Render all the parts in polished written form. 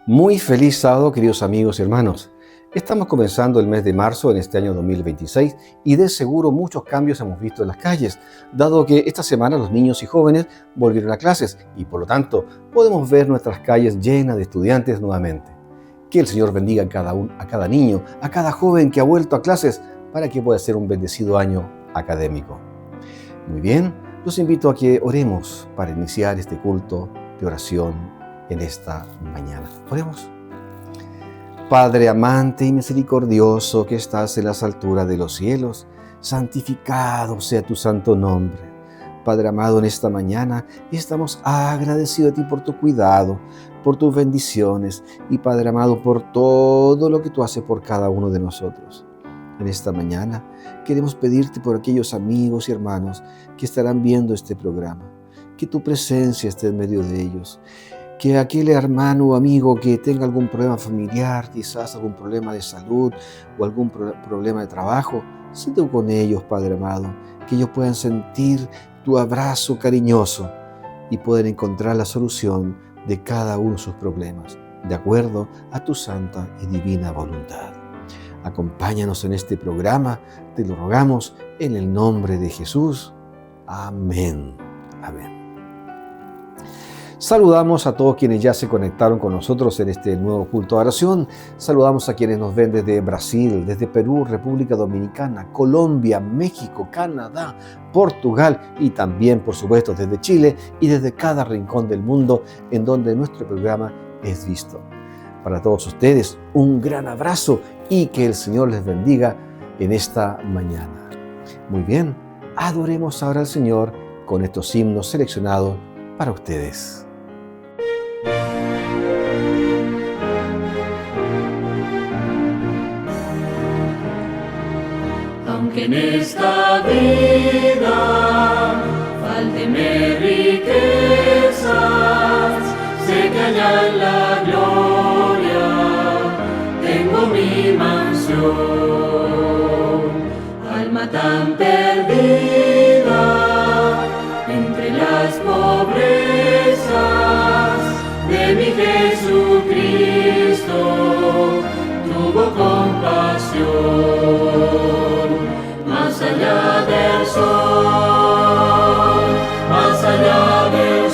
Muy feliz sábado, queridos amigos y hermanos. Estamos comenzando el mes de marzo en este año 2026 y de seguro muchos cambios hemos visto en las calles, dado que esta semana los niños y jóvenes volvieron a clases y por lo tanto podemos ver nuestras calles llenas de estudiantes nuevamente. Que el Señor bendiga a cada niño, a cada joven que ha vuelto a clases para que pueda ser un bendecido año académico. Muy bien, los invito a que oremos para iniciar este culto de oración en esta mañana. Oremos. Padre amante y misericordioso que estás en las alturas de los cielos, santificado sea tu santo nombre. Padre amado, en esta mañana estamos agradecidos a ti por tu cuidado, por tus bendiciones y Padre amado por todo lo que tú haces por cada uno de nosotros. En esta mañana queremos pedirte por aquellos amigos y hermanos que estarán viendo este programa, que tu presencia esté en medio de ellos. Que aquel hermano o amigo que tenga algún problema familiar, quizás algún problema de salud o algún problema de trabajo, sé tú con ellos, Padre amado, que ellos puedan sentir tu abrazo cariñoso y puedan encontrar la solución de cada uno de sus problemas, de acuerdo a tu santa y divina voluntad. Acompáñanos en este programa, te lo rogamos en el nombre de Jesús. Amén. Amén. Saludamos a todos quienes ya se conectaron con nosotros en este nuevo culto de oración. Saludamos a quienes nos ven desde Brasil, desde Perú, República Dominicana, Colombia, México, Canadá, Portugal y también, por supuesto, desde Chile y desde cada rincón del mundo en donde nuestro programa es visto. Para todos ustedes, un gran abrazo y que el Señor les bendiga en esta mañana. Muy bien, adoremos ahora al Señor con estos himnos seleccionados para ustedes. Aunque en esta vida faltenme riquezas, sé que allá en la gloria tengo mi mansión. Alma tan perdida entre las pobrezas de mi Jesucristo, tuvo compasión. Más allá del sol, más allá del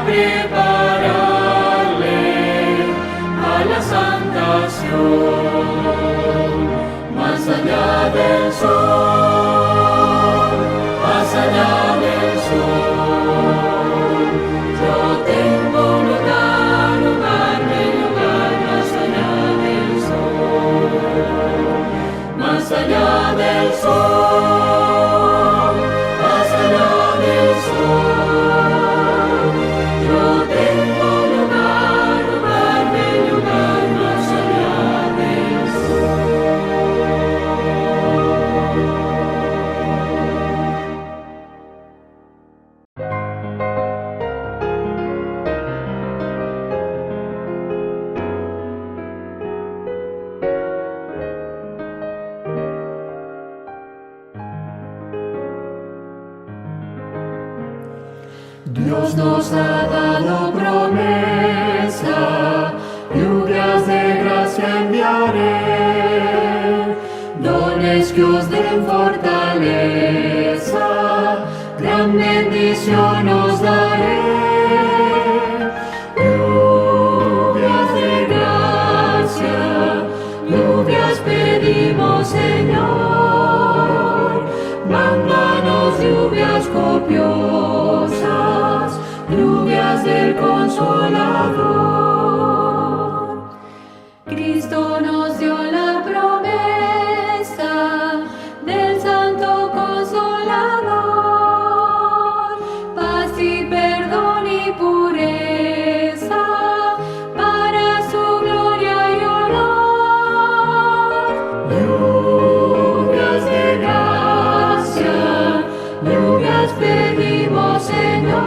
prepararle a la Santa Sion, más allá del sol, más allá del sol. Yo tengo un lugar, lugar, bello lugar, más allá del sol, más allá del sol, más allá del sol. Yo tengo un lugar, lugar, bello lugar, más allá del sol. Dios nos ha dado promesa, lluvias de gracia enviaré, dones que os den fortaleza, gran bendición os daré. Lluvias de gracia, lluvias pedimos, Señor, mándanos lluvias copiosas, lluvias del Consolador. Cristo nos dio la promesa del Santo Consolador, paz y perdón y pureza para su gloria y honor. Lluvias de gracia, lluvias pedimos, Señor,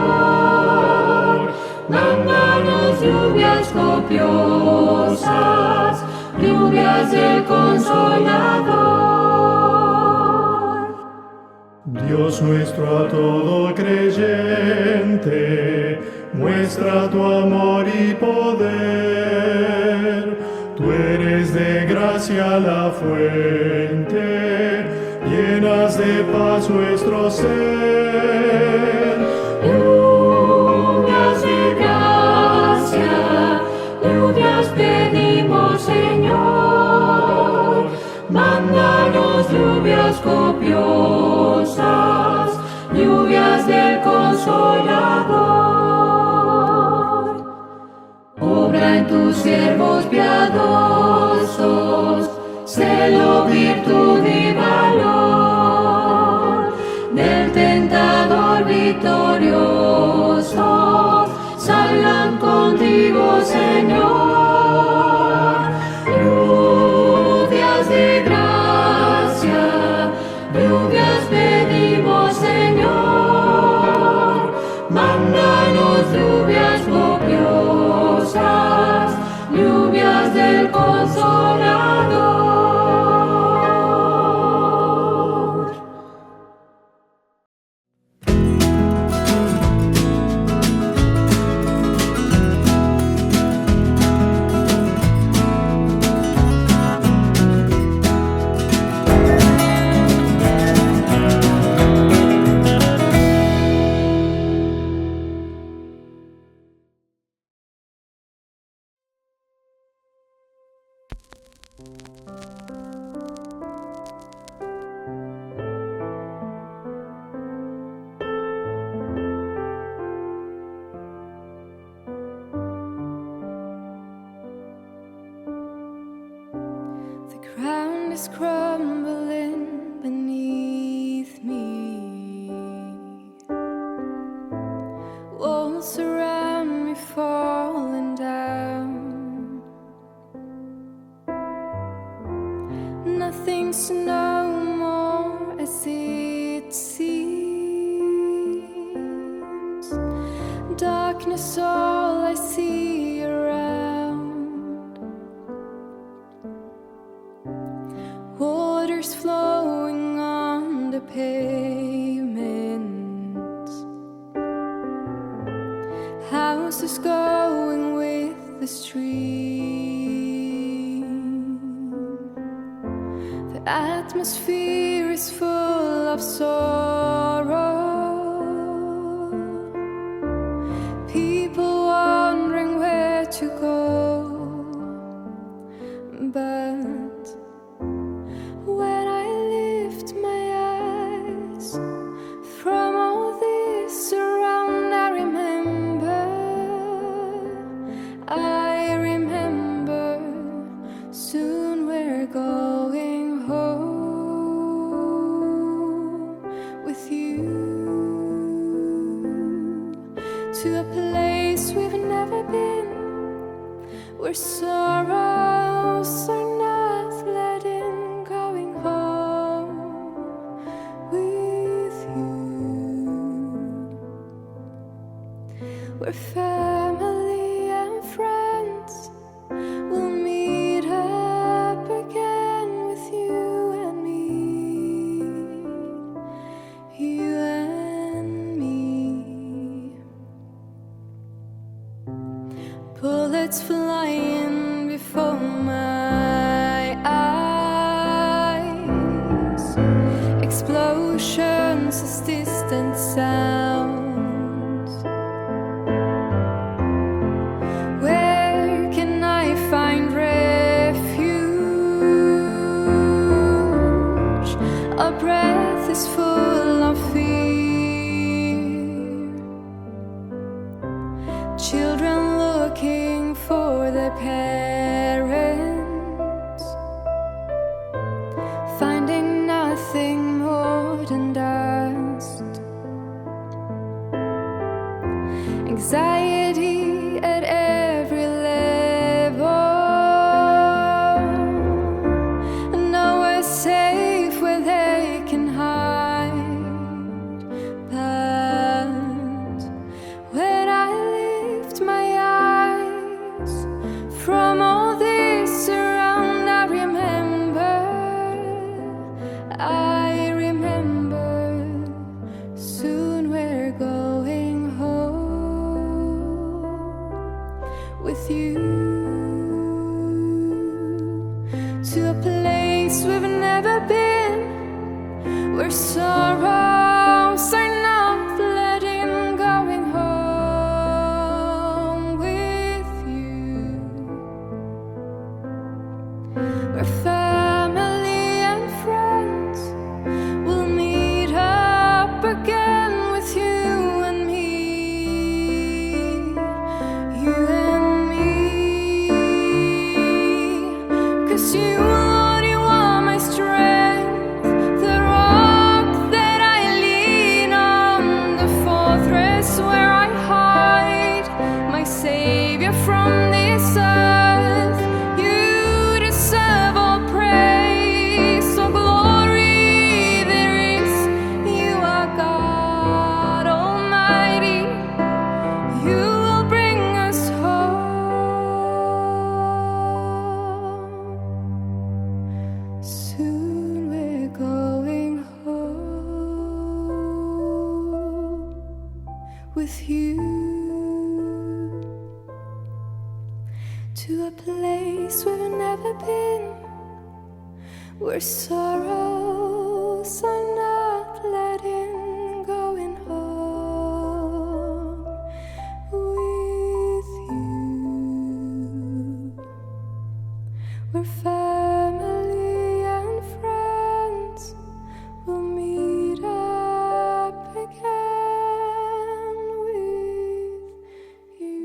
mándanos lluvias copiosas, lluvias del Consolador. Dios nuestro a todo creyente, muestra tu amor y poder. Tú eres de gracia la fuente, llenas de paz nuestro ser. Lluvias de gracia, lluvias pedimos, Señor, mándanos lluvias copiosas, lluvias del Consolador. Obra en tus siervos piadosos, celo, virtud y valor, del tentador victoriosos, salgan contigo, Señor. Lluvias de gracia, lluvias pedimos, Señor, mándanos lluvias copiosas, lluvias del Consolador. The ground is crumbling beneath me. Walls around me falling down. Nothing's no more as it seems. Darkness all I see around. Waters flowing on the pavement. Houses going with the stream. The atmosphere is full of sorrow. people wondering where to go. But when I lift my eyes from all this around, I remember, soon we're going home with you, to a place we've never been, where sorrows are not let in, going home with you, where family and friends will meet up again with you and me, you and me. Bullets flying before my eyes, explosions as distant sounds. Where can I find refuge? Our breath is full of fear. Children looking for their parents, finding nothing more than dust. Anxiety at every level, nowhere safe where they can hide. But when I lift my eyes from all this around, I remember, soon we're going home with you, to a place we've never been, where sorrows are not let in, going home with you, where family and friends will meet up again with you and me, you and me. 'Cause you, Lord, you are my strength, the rock that I lean on, the fortress where I hide, my Savior from this earth. You deserve all praise, all glory there is. You are God Almighty. You will bring us home. Soon we're going home with you, to a place we've never been, where sorrows are not let in, going home with you, where family and friends will meet up again with you.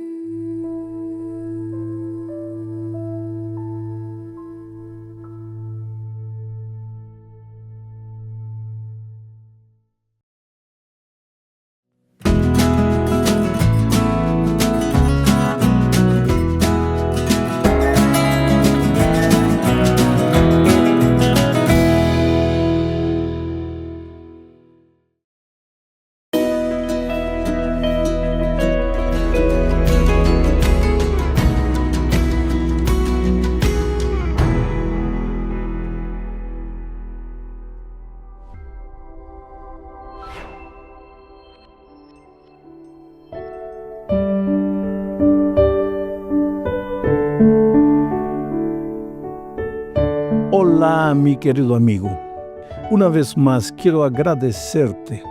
Hola, mi querido amigo. Una vez más quiero agradecerte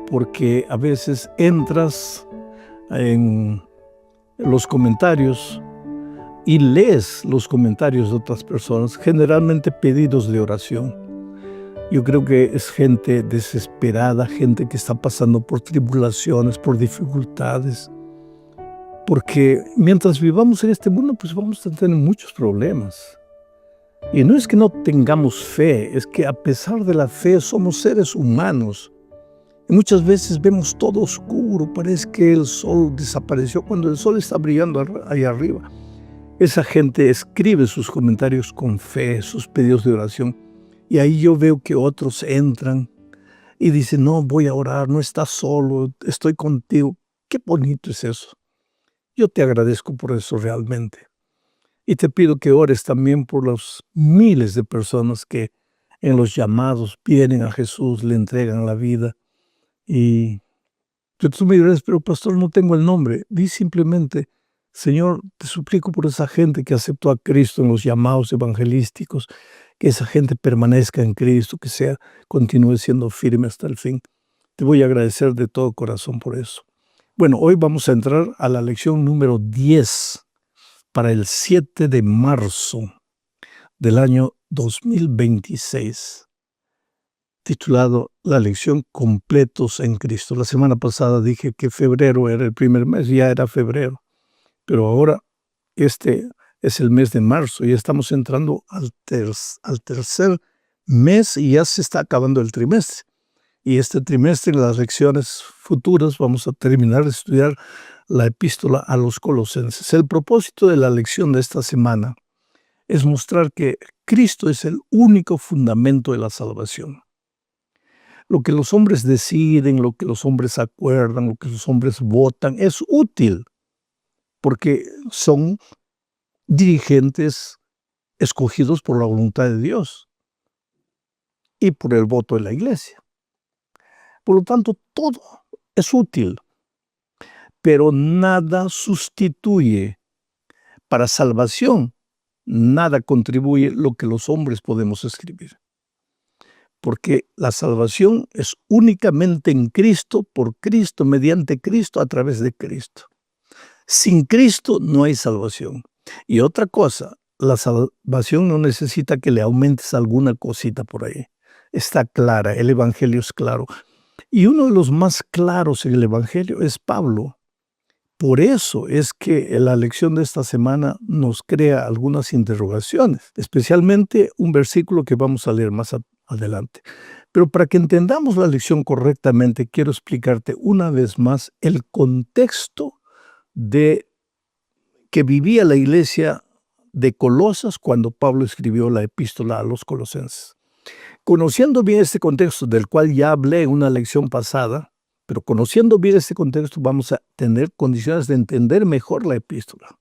porque a veces entras en los comentarios y lees los comentarios de otras personas, generalmente pedidos de oración. Yo creo que es gente desesperada, gente que está pasando por tribulaciones, por dificultades, porque mientras vivamos en este mundo, pues vamos a tener muchos problemas. Y no es que no tengamos fe, es que a pesar de la fe somos seres humanos. Y muchas veces vemos todo oscuro, parece que el sol desapareció cuando el sol está brillando ahí arriba. Esa gente escribe sus comentarios con fe, sus pedidos de oración. Y ahí yo veo que otros entran y dicen, no, voy a orar, no estás solo, estoy contigo. Qué bonito es eso. Yo te agradezco por eso realmente. Y te pido que ores también por los miles de personas que en los llamados vienen a Jesús, le entregan la vida. Y tú me dirás, pero pastor, no tengo el nombre. Di simplemente, Señor, te suplico por esa gente que aceptó a Cristo en los llamados evangelísticos, que esa gente permanezca en Cristo, que continúe siendo firme hasta el fin. Te voy a agradecer de todo corazón por eso. Bueno, hoy vamos a entrar a la lección número 10 para el 7 de marzo del año 2026. Titulado La lección Completos en Cristo. La semana pasada dije que febrero era el primer mes, ya era febrero, pero ahora este es el mes de marzo y estamos entrando al tercer mes y ya se está acabando el trimestre. Y este trimestre, en las lecciones futuras, vamos a terminar de estudiar la epístola a los Colosenses. El propósito de la lección de esta semana es mostrar que Cristo es el único fundamento de la salvación. Lo que los hombres deciden, lo que los hombres acuerdan, lo que los hombres votan, es útil porque son dirigentes escogidos por la voluntad de Dios y por el voto de la iglesia. Por lo tanto, todo es útil, pero nada sustituye para salvación, nada contribuye lo que los hombres podemos escribir. Porque la salvación es únicamente en Cristo, por Cristo, mediante Cristo, a través de Cristo. Sin Cristo no hay salvación. Y otra cosa, la salvación no necesita que le aumentes alguna cosita por ahí. Está clara, el Evangelio es claro. Y uno de los más claros en el Evangelio es Pablo. Por eso es que la lección de esta semana nos crea algunas interrogaciones, especialmente un versículo que vamos a leer más adelante. Pero para que entendamos la lección correctamente, quiero explicarte una vez más el contexto de que vivía la iglesia de Colosas cuando Pablo escribió la epístola a los Colosenses. Conociendo bien este contexto, del cual ya hablé en una lección pasada, pero conociendo bien este contexto vamos a tener condiciones de entender mejor la epístola.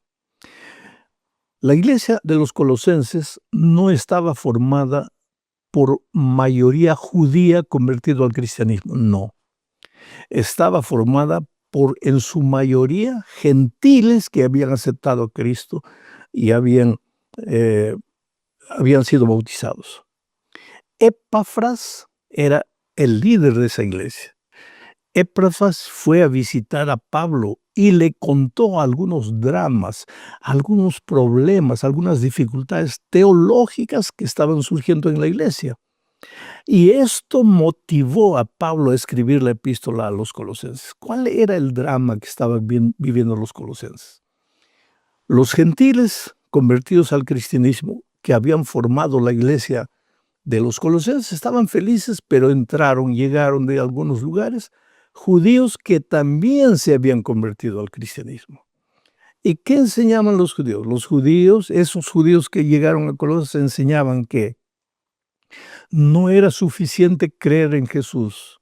La iglesia de los Colosenses no estaba formada por mayoría judía convertido al cristianismo, no. Estaba formada por, en su mayoría, gentiles que habían aceptado a Cristo y habían sido bautizados. Epafras era el líder de esa iglesia. Epafras fue a visitar a Pablo y le contó algunos dramas, algunos problemas, algunas dificultades teológicas que estaban surgiendo en la iglesia. Y esto motivó a Pablo a escribir la epístola a los Colosenses. ¿Cuál era el drama que estaban viviendo los colosenses? Los gentiles convertidos al cristianismo que habían formado la iglesia de los Colosenses estaban felices, pero llegaron de algunos lugares judíos que también se habían convertido al cristianismo. ¿Y qué enseñaban los judíos? Los judíos, esos judíos que llegaron a Colosas, enseñaban que no era suficiente creer en Jesús,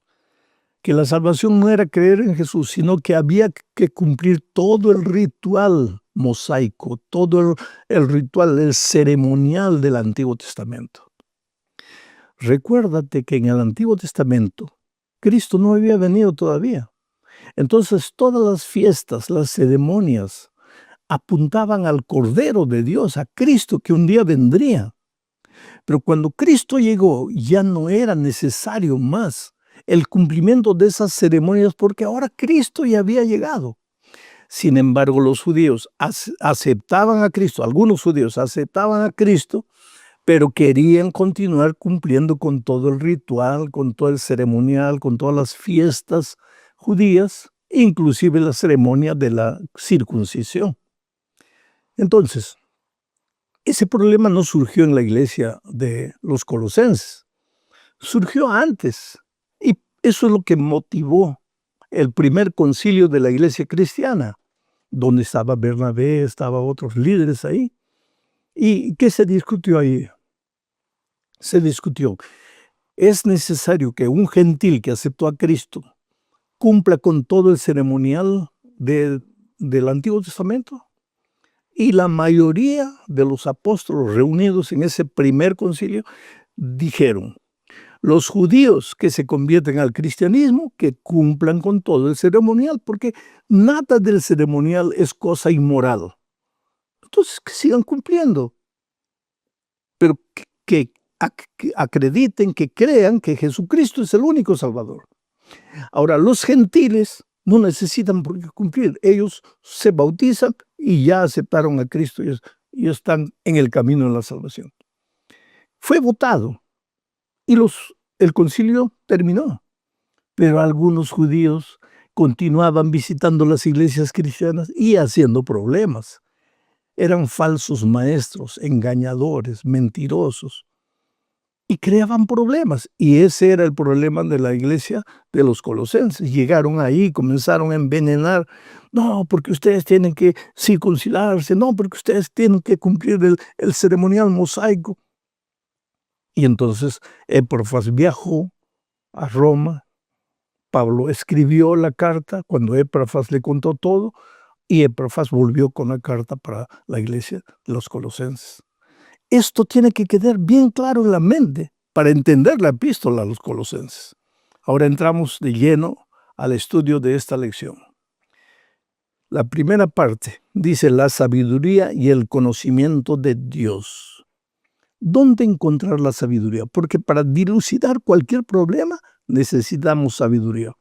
que la salvación no era creer en Jesús, sino que había que cumplir todo el ritual mosaico, todo el ritual, el ceremonial del Antiguo Testamento. Recuérdate que en el Antiguo Testamento Cristo no había venido todavía. Entonces todas las fiestas, las ceremonias, apuntaban al Cordero de Dios, a Cristo que un día vendría. Pero cuando Cristo llegó, ya no era necesario más el cumplimiento de esas ceremonias porque ahora Cristo ya había llegado. Sin embargo, los judíos aceptaban a Cristo, algunos judíos aceptaban a Cristo, pero querían continuar cumpliendo con todo el ritual, con todo el ceremonial, con todas las fiestas judías, inclusive la ceremonia de la circuncisión. Entonces, ese problema no surgió en la iglesia de los colosenses, surgió antes. Y eso es lo que motivó el primer concilio de la iglesia cristiana, donde estaba Bernabé, estaban otros líderes ahí. ¿Y qué se discutió ahí? Se discutió, ¿es necesario que un gentil que aceptó a Cristo cumpla con todo el ceremonial del Antiguo Testamento? Y la mayoría de los apóstoles reunidos en ese primer concilio dijeron, los judíos que se convierten al cristianismo, que cumplan con todo el ceremonial, porque nada del ceremonial es cosa inmoral. Entonces, que sigan cumpliendo, pero que acrediten, que crean que Jesucristo es el único Salvador. Ahora, los gentiles no necesitan por qué cumplir. Ellos se bautizan y ya aceptaron a Cristo y están en el camino de la salvación. Fue votado y el concilio terminó. Pero algunos judíos continuaban visitando las iglesias cristianas y haciendo problemas. Eran falsos maestros, engañadores, mentirosos. Y creaban problemas. Y ese era el problema de la iglesia de los colosenses. Llegaron ahí, comenzaron a envenenar. No, porque ustedes tienen que circuncidarse. No, porque ustedes tienen que cumplir el ceremonial mosaico. Y entonces Epafras viajó a Roma. Pablo escribió la carta cuando Epafras le contó todo. Y Epafras volvió con la carta para la iglesia de los colosenses. Esto tiene que quedar bien claro en la mente para entender la epístola a los colosenses. Ahora entramos de lleno al estudio de esta lección. La primera parte dice la sabiduría y el conocimiento de Dios. ¿Dónde encontrar la sabiduría? Porque para dilucidar cualquier problema necesitamos sabiduría.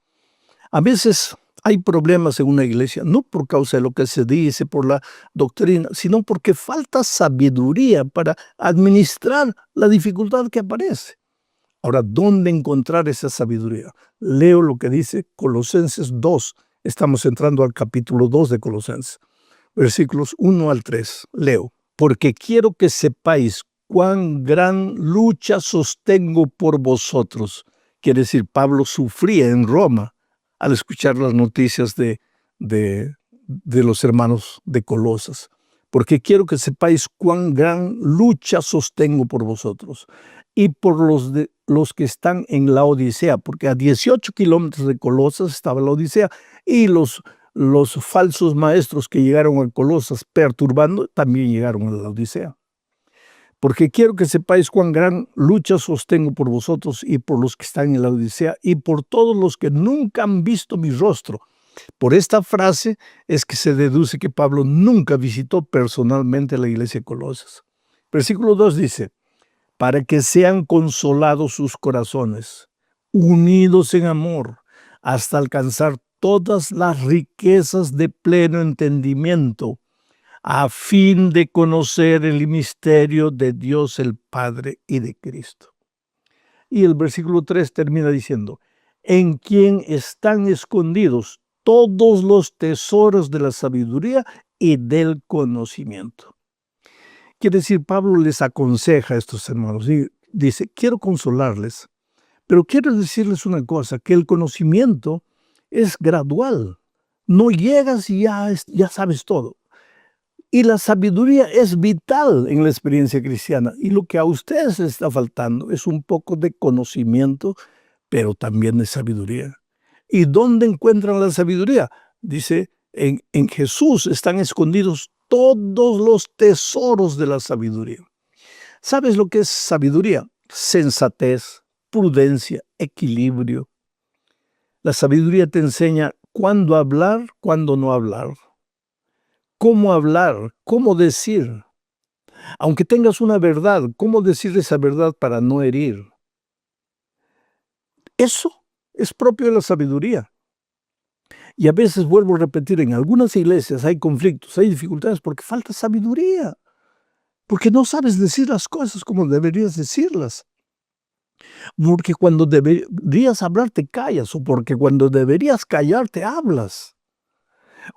A veces hay problemas en una iglesia, no por causa de lo que se dice, por la doctrina, sino porque falta sabiduría para administrar la dificultad que aparece. Ahora, ¿dónde encontrar esa sabiduría? Leo lo que dice Colosenses 2. Estamos entrando al capítulo 2 de Colosenses, versículos 1 al 3. Leo, porque quiero que sepáis cuán gran lucha sostengo por vosotros. Quiere decir, Pablo sufría en Roma al escuchar las noticias de los hermanos de Colosas, porque quiero que sepáis cuán gran lucha sostengo por vosotros y por los que están en la Odisea, porque a 18 kilómetros de Colosas estaba la Odisea, y los falsos maestros que llegaron a Colosas perturbando también llegaron a la Odisea. Porque quiero que sepáis cuán gran lucha sostengo por vosotros y por los que están en la Odisea y por todos los que nunca han visto mi rostro. Por esta frase es que se deduce que Pablo nunca visitó personalmente la iglesia de Colosas. Versículo 2 dice, para que sean consolados sus corazones, unidos en amor, hasta alcanzar todas las riquezas de pleno entendimiento, a fin de conocer el misterio de Dios el Padre y de Cristo. Y el versículo 3 termina diciendo, en quien están escondidos todos los tesoros de la sabiduría y del conocimiento. Quiere decir, Pablo les aconseja a estos hermanos y dice, quiero consolarles, pero quiero decirles una cosa, que el conocimiento es gradual. No llegas y ya sabes todo. Y la sabiduría es vital en la experiencia cristiana. Y lo que a ustedes les está faltando es un poco de conocimiento, pero también de sabiduría. ¿Y dónde encuentran la sabiduría? Dice, en Jesús están escondidos todos los tesoros de la sabiduría. ¿Sabes lo que es sabiduría? Sensatez, prudencia, equilibrio. La sabiduría te enseña cuándo hablar, cuándo no hablar. Cómo hablar, cómo decir. Aunque tengas una verdad, cómo decir esa verdad para no herir. Eso es propio de la sabiduría. Y a veces, vuelvo a repetir, en algunas iglesias hay conflictos, hay dificultades porque falta sabiduría, porque no sabes decir las cosas como deberías decirlas, porque cuando deberías hablar te callas, o porque cuando deberías callar te hablas,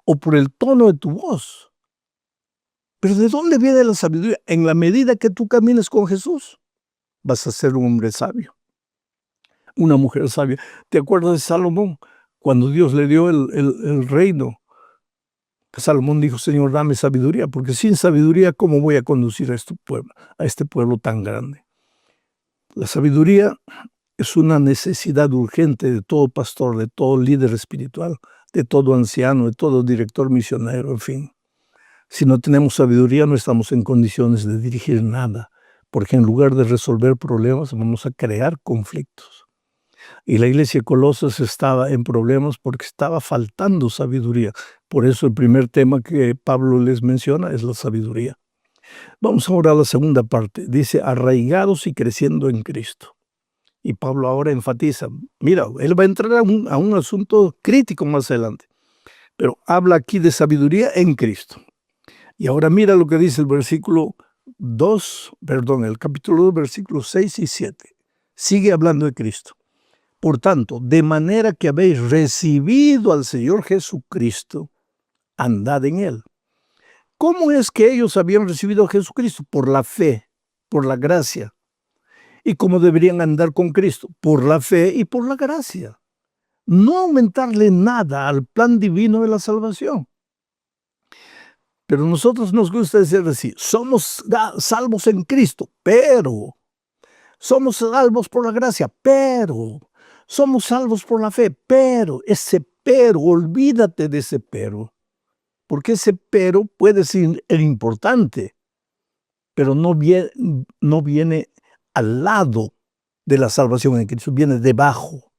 o por el tono de tu voz. Pero ¿de dónde viene la sabiduría? En la medida que tú camines con Jesús, vas a ser un hombre sabio, una mujer sabia. ¿Te acuerdas de Salomón? Cuando Dios le dio el reino, Salomón dijo: Señor, dame sabiduría, porque sin sabiduría, ¿cómo voy a conducir a este pueblo tan grande? La sabiduría es una necesidad urgente de todo pastor, de todo líder espiritual, de todo anciano, de todo director misionero, en fin. Si no tenemos sabiduría, no estamos en condiciones de dirigir nada, porque en lugar de resolver problemas, vamos a crear conflictos. Y la iglesia de Colosas estaba en problemas porque estaba faltando sabiduría. Por eso el primer tema que Pablo les menciona es la sabiduría. Vamos ahora a la segunda parte. Dice, arraigados y creciendo en Cristo. Y Pablo ahora enfatiza, mira, él va a entrar a un asunto crítico más adelante, pero habla aquí de sabiduría en Cristo. Y ahora mira lo que dice el capítulo 2, versículos 6 y 7. Sigue hablando de Cristo. Por tanto, de manera que habéis recibido al Señor Jesucristo, andad en Él. ¿Cómo es que ellos habían recibido a Jesucristo? Por la fe, por la gracia. ¿Y cómo deberían andar con Cristo? Por la fe y por la gracia. No aumentarle nada al plan divino de la salvación. Pero a nosotros nos gusta decir así, somos salvos en Cristo, pero somos salvos por la gracia, pero somos salvos por la fe, pero ese pero, olvídate de ese pero, porque ese pero puede ser importante, pero no viene al lado de la salvación en Cristo, viene debajo.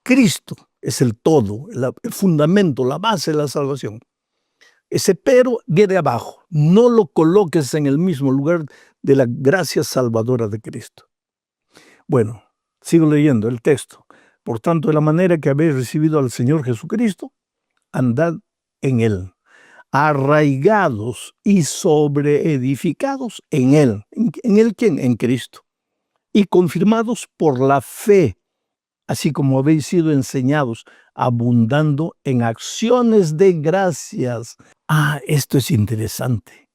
Cristo es el todo, el fundamento, la base de la salvación. Ese pero viene abajo. No lo coloques en el mismo lugar de la gracia salvadora de Cristo. Bueno, sigo leyendo el texto. Por tanto, de la manera que habéis recibido al Señor Jesucristo, andad en Él, arraigados y sobreedificados en Él. ¿En Él quién? En Cristo. Y confirmados por la fe, así como habéis sido enseñados, abundando en acciones de gracias. Esto es interesante.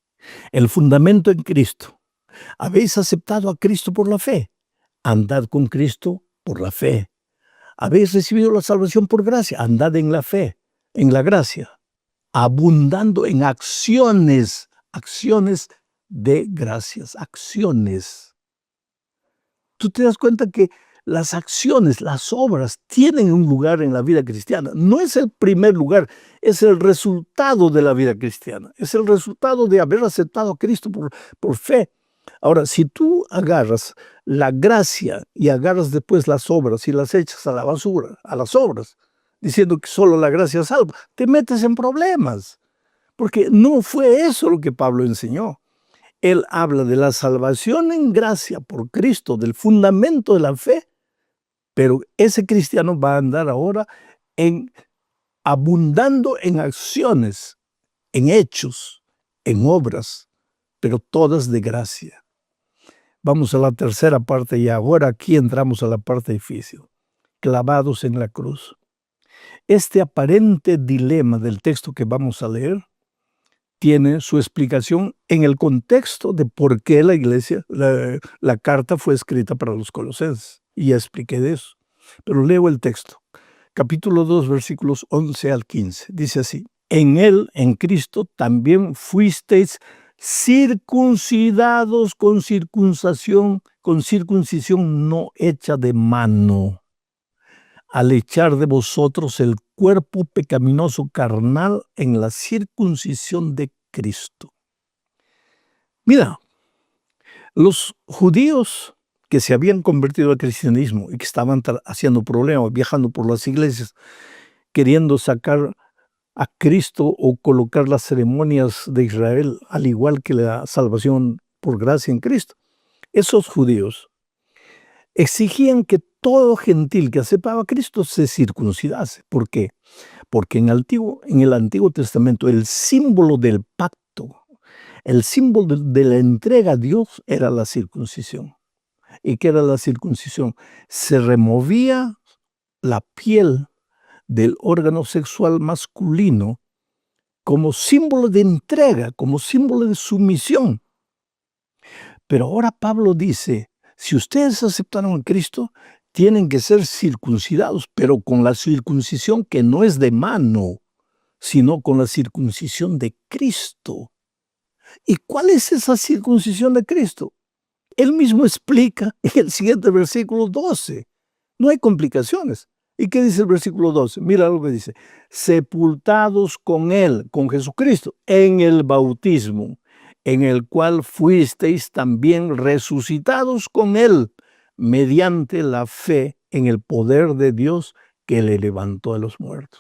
El fundamento en Cristo. Habéis aceptado a Cristo por la fe. Andad con Cristo por la fe. Habéis recibido la salvación por gracia. Andad en la fe, en la gracia. Abundando en acciones de gracias. Acciones. Tú te das cuenta que las acciones, las obras, tienen un lugar en la vida cristiana. No es el primer lugar, es el resultado de la vida cristiana. Es el resultado de haber aceptado a Cristo por fe. Ahora, si tú agarras la gracia y agarras después las obras y las echas a la basura, a las obras, diciendo que solo la gracia salva, te metes en problemas. Porque no fue eso lo que Pablo enseñó. Él habla de la salvación en gracia por Cristo, del fundamento de la fe, pero ese cristiano va a andar ahora abundando en acciones, en hechos, en obras, pero todas de gracia. Vamos a la tercera parte y ahora aquí entramos a la parte difícil. Clavados en la cruz. Este aparente dilema del texto que vamos a leer tiene su explicación en el contexto de por qué la carta fue escrita para los colosenses. Y ya expliqué de eso. Pero leo el texto. Capítulo 2, versículos 11 al 15. Dice así. En Él, en Cristo, también fuisteis circuncidados con circuncisión no hecha de mano, al echar de vosotros el cuerpo pecaminoso carnal en la circuncisión de Cristo. Mira, los judíos que se habían convertido al cristianismo y que estaban haciendo problemas, viajando por las iglesias, queriendo sacar a Cristo o colocar las ceremonias de Israel al igual que la salvación por gracia en Cristo. Esos judíos exigían que todo gentil que aceptaba a Cristo se circuncidase. ¿Por qué? Porque en el Antiguo Testamento el símbolo del pacto, el símbolo de la entrega a Dios era la circuncisión. ¿Y qué era la circuncisión? Se removía la piel del órgano sexual masculino como símbolo de entrega, como símbolo de sumisión. Pero ahora Pablo dice, si ustedes aceptaron a Cristo, tienen que ser circuncidados, pero con la circuncisión que no es de mano, sino con la circuncisión de Cristo. ¿Y cuál es esa circuncisión de Cristo? Él mismo explica en el siguiente versículo 12. No hay complicaciones. ¿Y qué dice el versículo 12? Mira lo que dice. Sepultados con Él, con Jesucristo, en el bautismo, en el cual fuisteis también resucitados con Él, mediante la fe en el poder de Dios que le levantó de los muertos.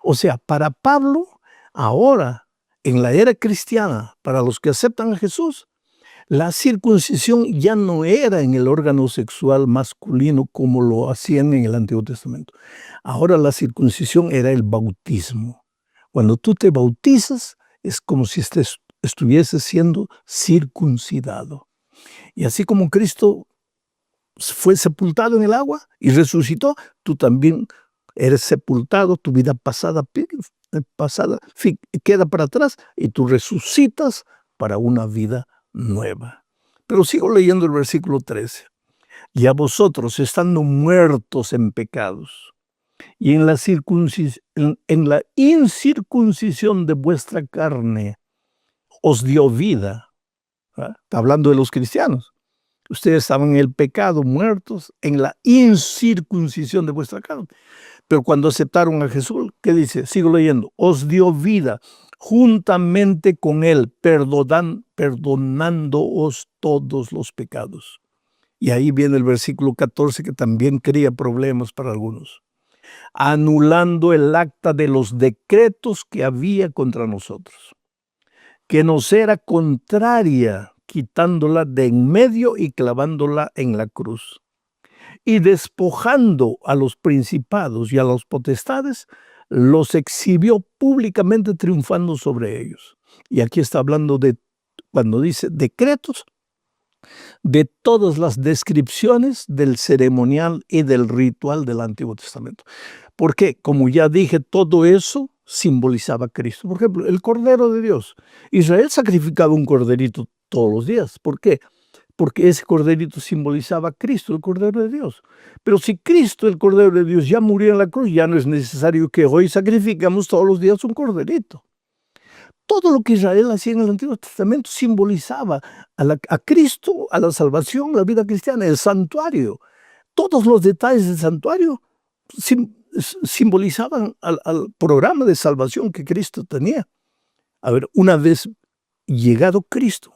O sea, para Pablo, ahora, en la era cristiana, para los que aceptan a Jesús, la circuncisión ya no era en el órgano sexual masculino como lo hacían en el Antiguo Testamento. Ahora la circuncisión era el bautismo. Cuando tú te bautizas, es como si estuvieses siendo circuncidado. Y así como Cristo fue sepultado en el agua y resucitó, tú también eres sepultado, tu vida pasada queda para atrás y tú resucitas para una vida nueva. Pero sigo leyendo el versículo 13. Y a vosotros, estando muertos en pecados y en la incircuncisión de vuestra carne, os dio vida. Está hablando de los cristianos. Ustedes estaban en el pecado, muertos, en la incircuncisión de vuestra carne. Pero cuando aceptaron a Jesús, ¿qué dice? Sigo leyendo. Os dio vida juntamente con Él, perdonándoos todos los pecados. Y ahí viene el versículo 14 que también crea problemas para algunos. Anulando el acta de los decretos que había contra nosotros, que nos era contraria, quitándola de en medio y clavándola en la cruz. Y despojando a los principados y a las potestades, los exhibió públicamente triunfando sobre ellos. Y aquí está hablando de, cuando dice decretos, de todas las descripciones del ceremonial y del ritual del Antiguo Testamento. Porque, como ya dije, todo eso simbolizaba a Cristo. Por ejemplo, el Cordero de Dios. Israel sacrificaba un corderito todos los días. ¿Por qué? Porque ese corderito simbolizaba a Cristo, el Cordero de Dios. Pero si Cristo, el Cordero de Dios, ya murió en la cruz, ya no es necesario que hoy sacrificamos todos los días un corderito. Todo lo que Israel hacía en el Antiguo Testamento simbolizaba a Cristo, a la salvación, la vida cristiana, el santuario. Todos los detalles del santuario simbolizaban al programa de salvación que Cristo tenía. A ver, una vez llegado Cristo,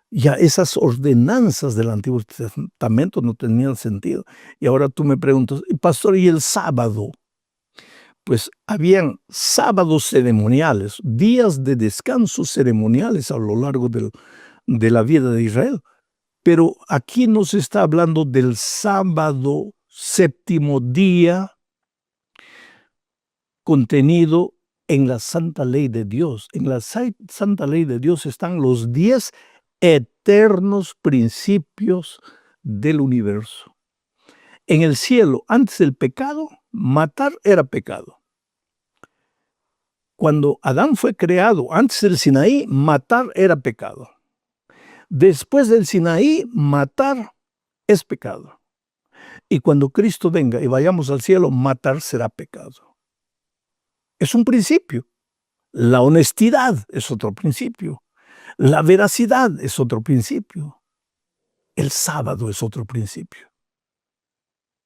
ya esas ordenanzas del Antiguo Testamento no tenían sentido. Y ahora tú me preguntas, pastor, ¿y el sábado? Pues habían sábados ceremoniales, días de descanso ceremoniales a lo largo de la vida de Israel. Pero aquí no se está hablando del sábado, séptimo día, contenido en la santa ley de Dios. En la santa ley de Dios están los 10 eternos principios del universo. En el cielo, antes del pecado, matar era pecado. Cuando Adán fue creado, antes del Sinaí, matar era pecado. Después del Sinaí, matar es pecado. Y cuando Cristo venga y vayamos al cielo, matar será pecado. Es un principio. La honestidad es otro principio. La veracidad es otro principio. El sábado es otro principio.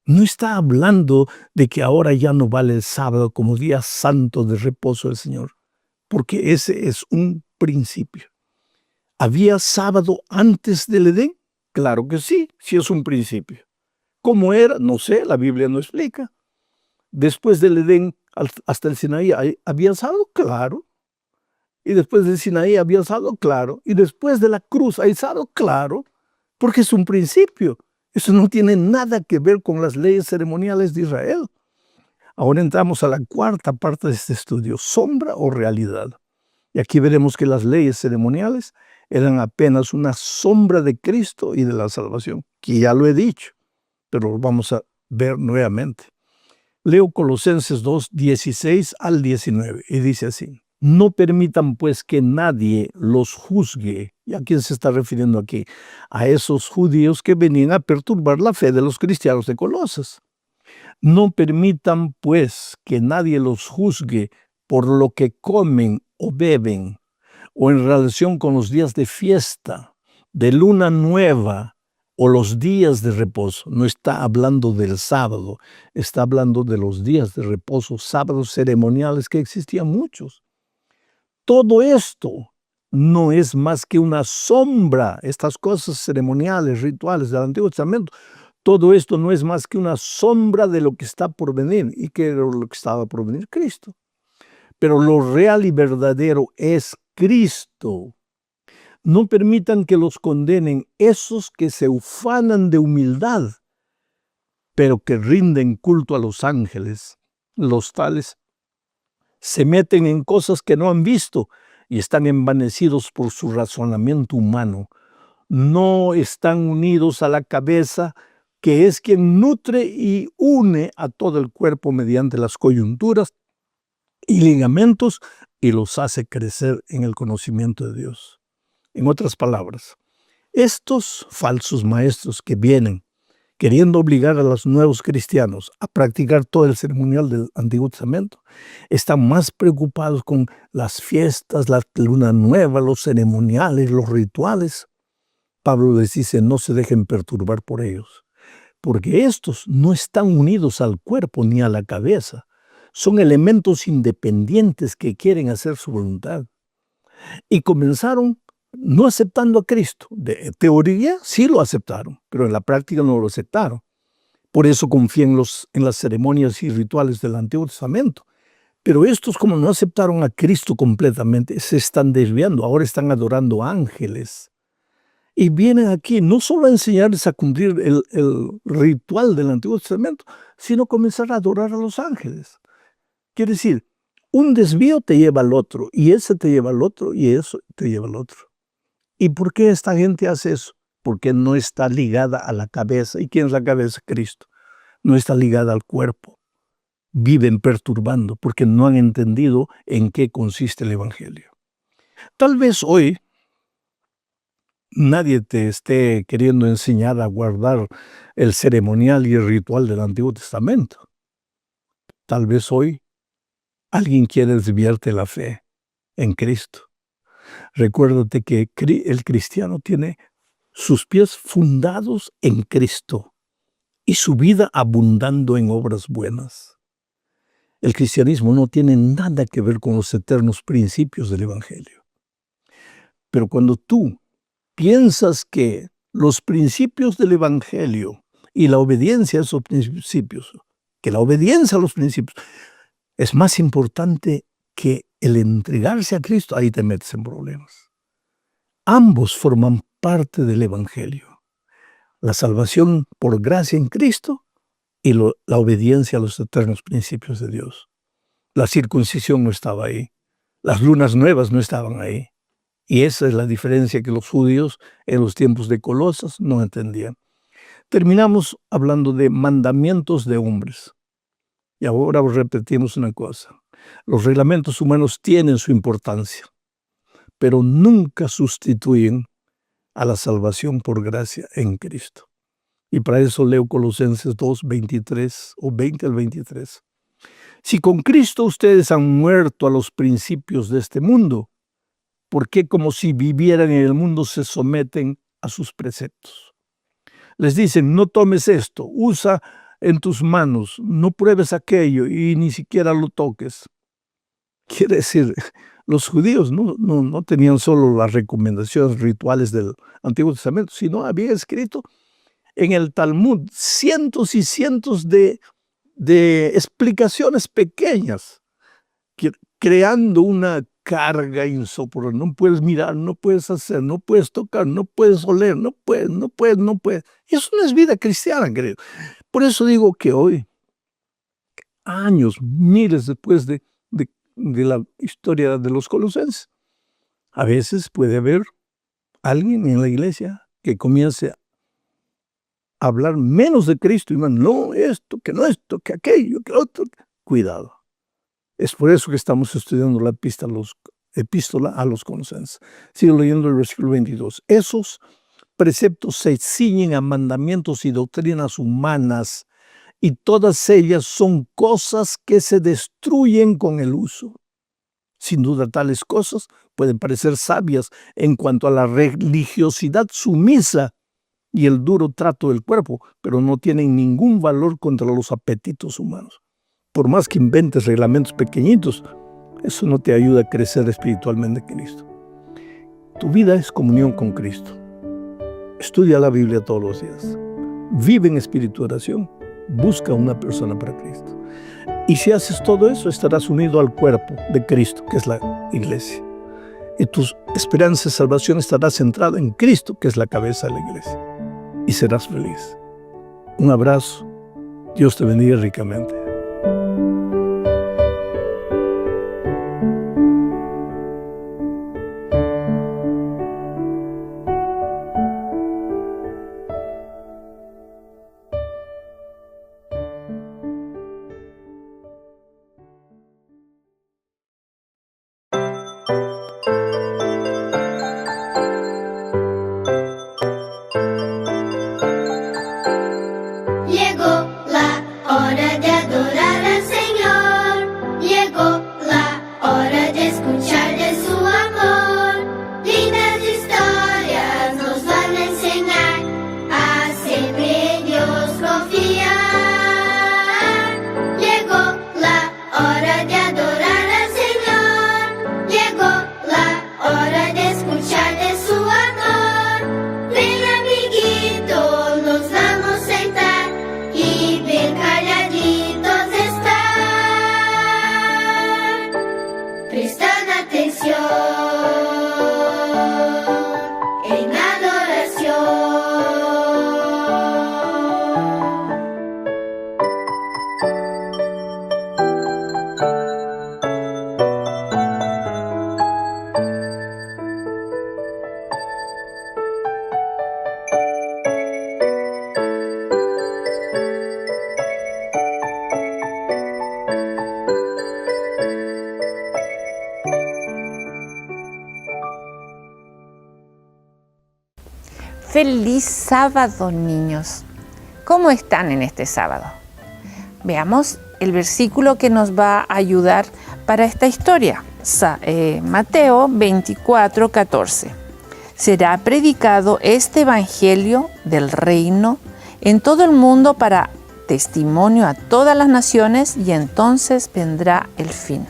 No está hablando de que ahora ya no vale el sábado como día santo de reposo del Señor, porque ese es un principio. ¿Había sábado antes del Edén? Claro que sí, sí es un principio. ¿Cómo era? No sé, la Biblia no explica. Después del Edén hasta el Sinaí, ¿había sábado? Claro. Y después del Sinaí había sábado, claro. Y después de la cruz hay sábado, claro, porque es un principio. Eso no tiene nada que ver con las leyes ceremoniales de Israel. Ahora entramos a la cuarta parte de este estudio, sombra o realidad. Y aquí veremos que las leyes ceremoniales eran apenas una sombra de Cristo y de la salvación, que ya lo he dicho, pero lo vamos a ver nuevamente. Leo Colosenses 2, 16 al 19, y dice así: no permitan pues que nadie los juzgue. ¿Y a quién se está refiriendo aquí? A esos judíos que venían a perturbar la fe de los cristianos de Colosas. No permitan pues que nadie los juzgue por lo que comen o beben, o en relación con los días de fiesta, de luna nueva, o los días de reposo. No está hablando del sábado, está hablando de los días de reposo, sábados ceremoniales, que existían muchos. Todo esto no es más que una sombra, estas cosas ceremoniales, rituales del Antiguo Testamento. Todo esto no es más que una sombra de lo que está por venir. ¿Y qué era lo que estaba por venir? Cristo. Pero lo real y verdadero es Cristo. No permitan que los condenen esos que se ufanan de humildad, pero que rinden culto a los ángeles. Los tales se meten en cosas que no han visto y están envanecidos por su razonamiento humano. No están unidos a la cabeza, que es quien nutre y une a todo el cuerpo mediante las coyunturas y ligamentos y los hace crecer en el conocimiento de Dios. En otras palabras, estos falsos maestros que vienen queriendo obligar a los nuevos cristianos a practicar todo el ceremonial del Antiguo Testamento, están más preocupados con las fiestas, la luna nueva, los ceremoniales, los rituales. Pablo les dice: no se dejen perturbar por ellos, porque estos no están unidos al cuerpo ni a la cabeza. Son elementos independientes que quieren hacer su voluntad. Y comenzaron no aceptando a Cristo. De teoría sí lo aceptaron, pero en la práctica no lo aceptaron. Por eso confían en las ceremonias y rituales del Antiguo Testamento. Pero estos, como no aceptaron a Cristo completamente, se están desviando. Ahora están adorando ángeles. Y vienen aquí no solo a enseñarles a cumplir el ritual del Antiguo Testamento, sino comenzar a adorar a los ángeles. Quiere decir, un desvío te lleva al otro, y ese te lleva al otro, y eso te lleva al otro. ¿Y por qué esta gente hace eso? Porque no está ligada a la cabeza. ¿Y quién es la cabeza? Cristo. No está ligada al cuerpo. Viven perturbando porque no han entendido en qué consiste el Evangelio. Tal vez hoy nadie te esté queriendo enseñar a guardar el ceremonial y el ritual del Antiguo Testamento. Tal vez hoy alguien quiere desviarte la fe en Cristo. Recuérdate que el cristiano tiene sus pies fundados en Cristo y su vida abundando en obras buenas. El cristianismo no tiene nada que ver con los eternos principios del Evangelio. Pero cuando tú piensas que los principios del Evangelio y la obediencia a esos principios, que la obediencia a los principios es más importante que el entregarse a Cristo, ahí te metes en problemas. Ambos forman parte del Evangelio. La salvación por gracia en Cristo y la obediencia a los eternos principios de Dios. La circuncisión no estaba ahí. Las lunas nuevas no estaban ahí. Y esa es la diferencia que los judíos en los tiempos de Colosas no entendían. Terminamos hablando de mandamientos de hombres. Y ahora repetimos una cosa. Los reglamentos humanos tienen su importancia, pero nunca sustituyen a la salvación por gracia en Cristo. Y para eso leo Colosenses 2, 23 o 20 al 23. Si con Cristo ustedes han muerto a los principios de este mundo, ¿por qué como si vivieran en el mundo se someten a sus preceptos? Les dicen: no tomes esto, usa en tus manos, no pruebes aquello y ni siquiera lo toques. Quiere decir, los judíos no tenían solo las recomendaciones rituales del Antiguo Testamento, sino había escrito en el Talmud cientos y cientos de explicaciones pequeñas, creando una carga insoportable. No puedes mirar, no puedes hacer, no puedes tocar, no puedes oler, no puedes. Y eso no es vida cristiana, querido. Por eso digo que hoy años, miles después de la historia de los colosenses. A veces puede haber alguien en la iglesia que comience a hablar menos de Cristo y más, no esto, que aquello, que otro. Cuidado. Es por eso que estamos estudiando la epístola a los Colosenses. Sigo leyendo el versículo 22. Esos preceptos se ciñen a mandamientos y doctrinas humanas, y todas ellas son cosas que se destruyen con el uso. Sin duda, tales cosas pueden parecer sabias en cuanto a la religiosidad sumisa y el duro trato del cuerpo, pero no tienen ningún valor contra los apetitos humanos. Por más que inventes reglamentos pequeñitos, eso no te ayuda a crecer espiritualmente en Cristo. Tu vida es comunión con Cristo. Estudia la Biblia todos los días. Vive en espíritu de oración. Busca una persona para Cristo. Y si haces todo eso, estarás unido al cuerpo de Cristo, que es la iglesia. Y tu esperanza de salvación estará centrada en Cristo, que es la cabeza de la iglesia. Y serás feliz. Un abrazo. Dios te bendiga ricamente. Feliz sábado, niños. ¿Cómo están en este sábado? Veamos el versículo que nos va a ayudar para esta historia. Mateo 24:14. Será predicado este evangelio del reino en todo el mundo para testimonio a todas las naciones y entonces vendrá el fin.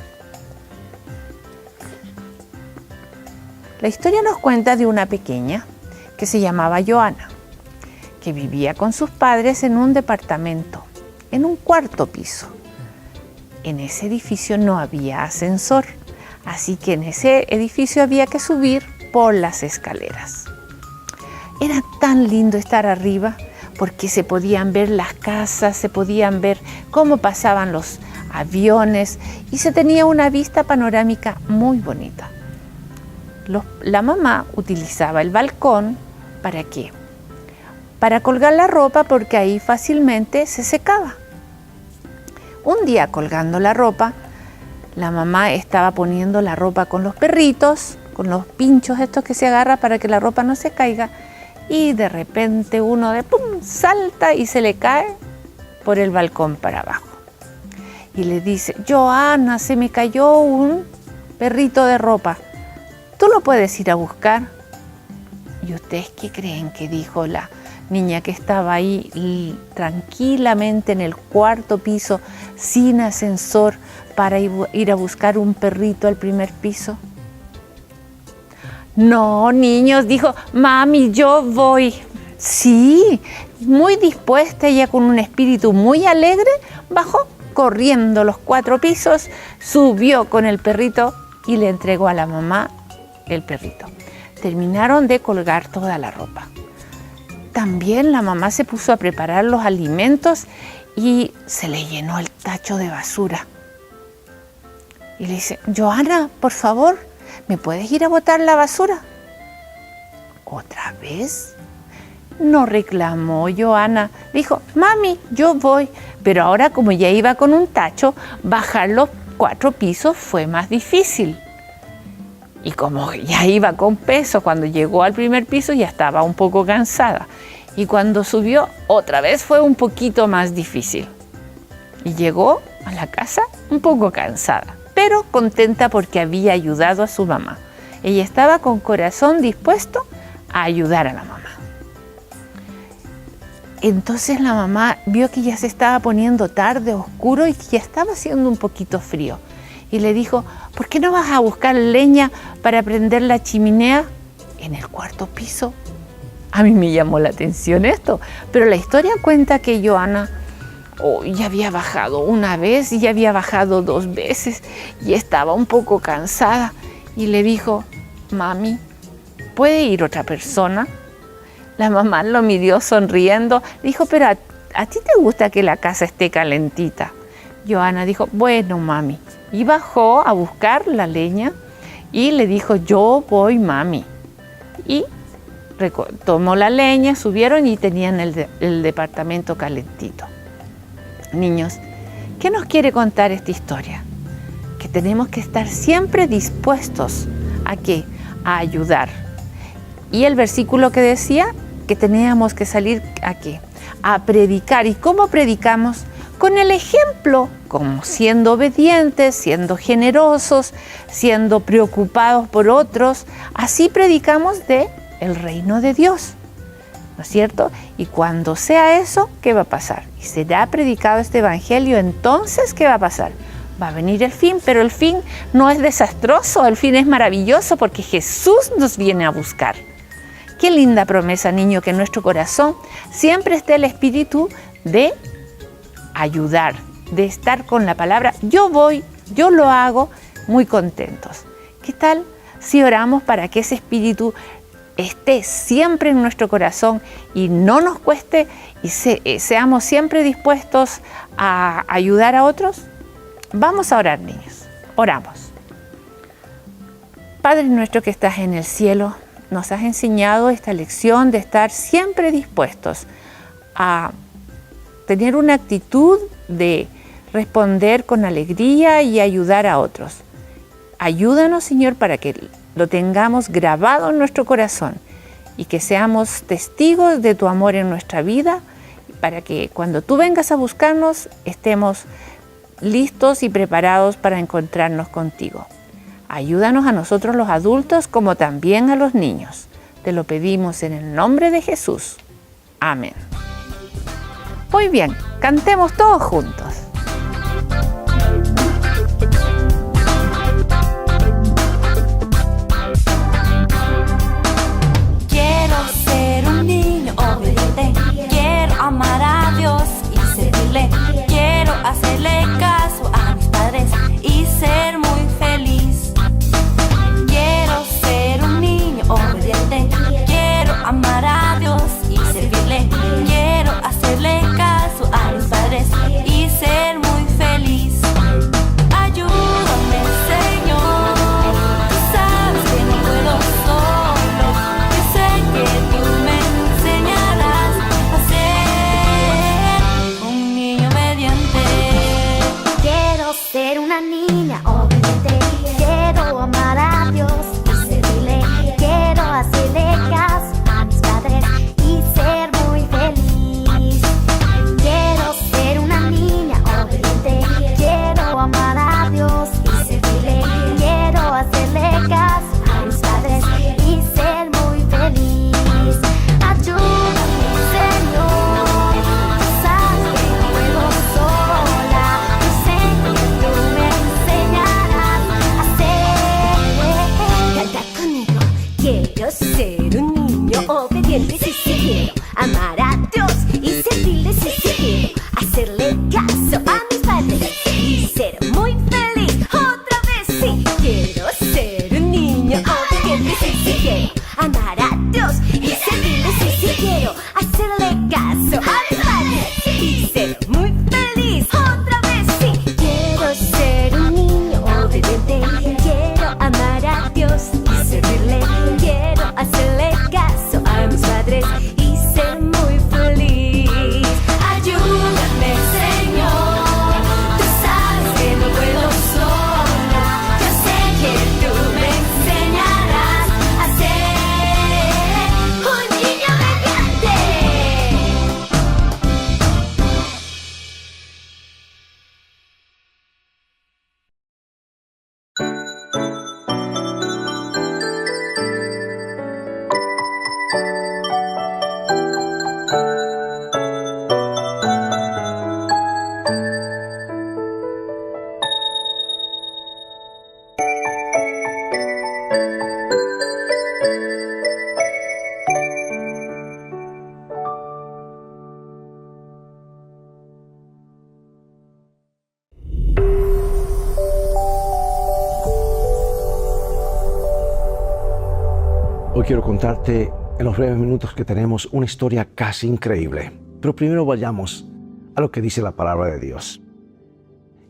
La historia nos cuenta de una pequeña que se llamaba Joana, que vivía con sus padres en un departamento, en un cuarto piso. En ese edificio no había ascensor, así que en ese edificio había que subir por las escaleras. Era tan lindo estar arriba porque se podían ver las casas, se podían ver cómo pasaban los aviones y se tenía una vista panorámica muy bonita. La mamá utilizaba el balcón. ¿Para qué? Para colgar la ropa porque ahí fácilmente se secaba. Un día colgando la ropa, la mamá estaba poniendo la ropa con los perritos, con los pinchos estos que se agarra para que la ropa no se caiga, y de repente uno salta y se le cae por el balcón para abajo. Y le dice: Joana, se me cayó un perrito de ropa. ¿Tú lo puedes ir a buscar? ¿Y ustedes qué creen que dijo la niña que estaba ahí tranquilamente en el cuarto piso, sin ascensor, para ir a buscar un perrito al primer piso? No, niños, dijo: mami, yo voy. Sí, muy dispuesta, ella con un espíritu muy alegre, bajó corriendo los 4 pisos, subió con el perrito y le entregó a la mamá el perrito. Terminaron de colgar toda la ropa. También la mamá se puso a preparar los alimentos y se le llenó el tacho de basura. Y le dice, Joana, por favor, ¿me puedes ir a botar la basura? ¿Otra vez? No reclamó Joana. Dijo, mami, yo voy. Pero ahora, como ya iba con un tacho, bajar los 4 pisos fue más difícil. Y como ya iba con peso, cuando llegó al primer piso ya estaba un poco cansada. Y cuando subió, otra vez fue un poquito más difícil. Y llegó a la casa un poco cansada, pero contenta porque había ayudado a su mamá. Ella estaba con corazón dispuesto a ayudar a la mamá. Entonces la mamá vio que ya se estaba poniendo tarde, oscuro y que ya estaba haciendo un poquito frío. Y le dijo, ¿por qué no vas a buscar leña para prender la chimenea en el 4º piso? A mí me llamó la atención esto, pero la historia cuenta que Joana ya había bajado una vez y ya había bajado 2 veces y estaba un poco cansada. Y le dijo, mami, ¿puede ir otra persona? La mamá lo miró sonriendo, dijo, pero ¿a ti te gusta que la casa esté calentita? Joana dijo, bueno, mami. Y bajó a buscar la leña y le dijo, yo voy, mami. Y tomó la leña, subieron y tenían el departamento calentito. Niños, ¿qué nos quiere contar esta historia? Que tenemos que estar siempre dispuestos ¿a qué? A ayudar. Y el versículo que decía que teníamos que salir ¿a qué? A predicar. ¿Y cómo predicamos? Con el ejemplo, como siendo obedientes, siendo generosos, siendo preocupados por otros. Así predicamos del reino de Dios, ¿no es cierto? Y cuando sea eso, ¿qué va a pasar? Y será predicado este evangelio, entonces, ¿qué va a pasar? Va a venir el fin, pero el fin no es desastroso, el fin es maravilloso porque Jesús nos viene a buscar. Qué linda promesa, niño, que en nuestro corazón siempre esté el espíritu de ayudar, de estar con la palabra, yo voy, yo lo hago, muy contentos. ¿Qué tal si oramos para que ese espíritu esté siempre en nuestro corazón y no nos cueste y seamos siempre dispuestos a ayudar a otros? Vamos a orar, niños. Oramos. Padre nuestro que estás en el cielo, nos has enseñado esta lección de estar siempre dispuestos a tener una actitud de responder con alegría y ayudar a otros. Ayúdanos, Señor, para que lo tengamos grabado en nuestro corazón y que seamos testigos de tu amor en nuestra vida, para que cuando tú vengas a buscarnos estemos listos y preparados para encontrarnos contigo. Ayúdanos a nosotros los adultos como también a los niños. Te lo pedimos en el nombre de Jesús. Amén. Muy bien, cantemos todos juntos. Quiero ser un niño obediente, quiero amar a Dios y servirle, quiero hacerle caso a mis padres y ser muy feliz. Quiero ser un niño obediente, quiero amar a Dios y servirle, quiero hacerle caso a mis padres y ser muy feliz. Ayúdame, Señor, tú sabes que no puedo solo, yo sé que tú me enseñarás a ser un niño obediente. Quiero ser una niña obediente, quiero amar a Dios y servirle, quiero hacerle caso a mis padres y ser muy feliz. Quiero ser una niña obediente, quiero amar a Dios y servirle, quiero hacerle caso a mis padres y ser muy feliz. Ayúdame, Señor, tú sabes que no puedo sola, yo sé que tú me enseñarás a ser. Canta conmigo. Quiero ser un niño obediente, sí, sí, quiero amar a Dios y servirle, sí, sí, quiero hacerle caso a mis padres y ser muy feliz. Otra vez, sí, quiero ser un niño obediente, sí, sí, quiero amar a Dios y servirle, sí, sí, quiero hacerle caso a mis padres y ser muy feliz. Otra vez, sí, servirle, quiero hacerle caso a mis padres y ser muy feliz. Ayúdame, Señor, tú sabes que no puedo sola. Yo sé que tú me enseñarás a ser un niño obediente. Hoy quiero contarte en los breves minutos que tenemos una historia casi increíble. Pero primero vayamos a lo que dice la palabra de Dios.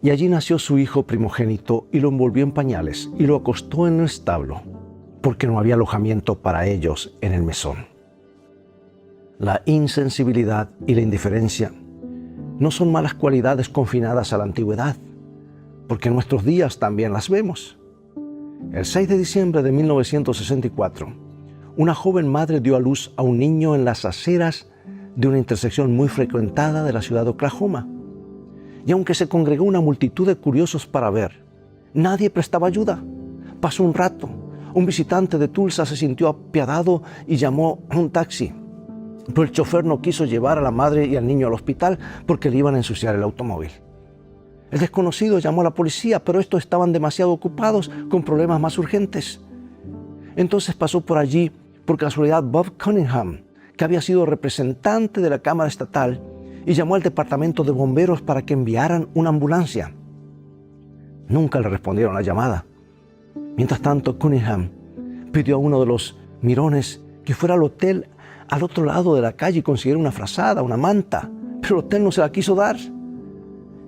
Y allí nació su hijo primogénito y lo envolvió en pañales y lo acostó en un establo, porque no había alojamiento para ellos en el mesón. La insensibilidad y la indiferencia no son malas cualidades confinadas a la antigüedad, porque en nuestros días también las vemos. El 6 de diciembre de 1964, una joven madre dio a luz a un niño en las aceras de una intersección muy frecuentada de la ciudad de Oklahoma. Y aunque se congregó una multitud de curiosos para ver, nadie prestaba ayuda. Pasó un rato. Un visitante de Tulsa se sintió apiadado y llamó a un taxi. Pero el chofer no quiso llevar a la madre y al niño al hospital porque le iban a ensuciar el automóvil. El desconocido llamó a la policía, pero estos estaban demasiado ocupados con problemas más urgentes. Entonces pasó por allí, por casualidad, Bob Cunningham, que había sido representante de la Cámara Estatal, y llamó al departamento de bomberos para que enviaran una ambulancia. Nunca le respondieron la llamada. Mientras tanto, Cunningham pidió a uno de los mirones que fuera al hotel al otro lado de la calle y consiguiera una frazada, una manta, pero el hotel no se la quiso dar.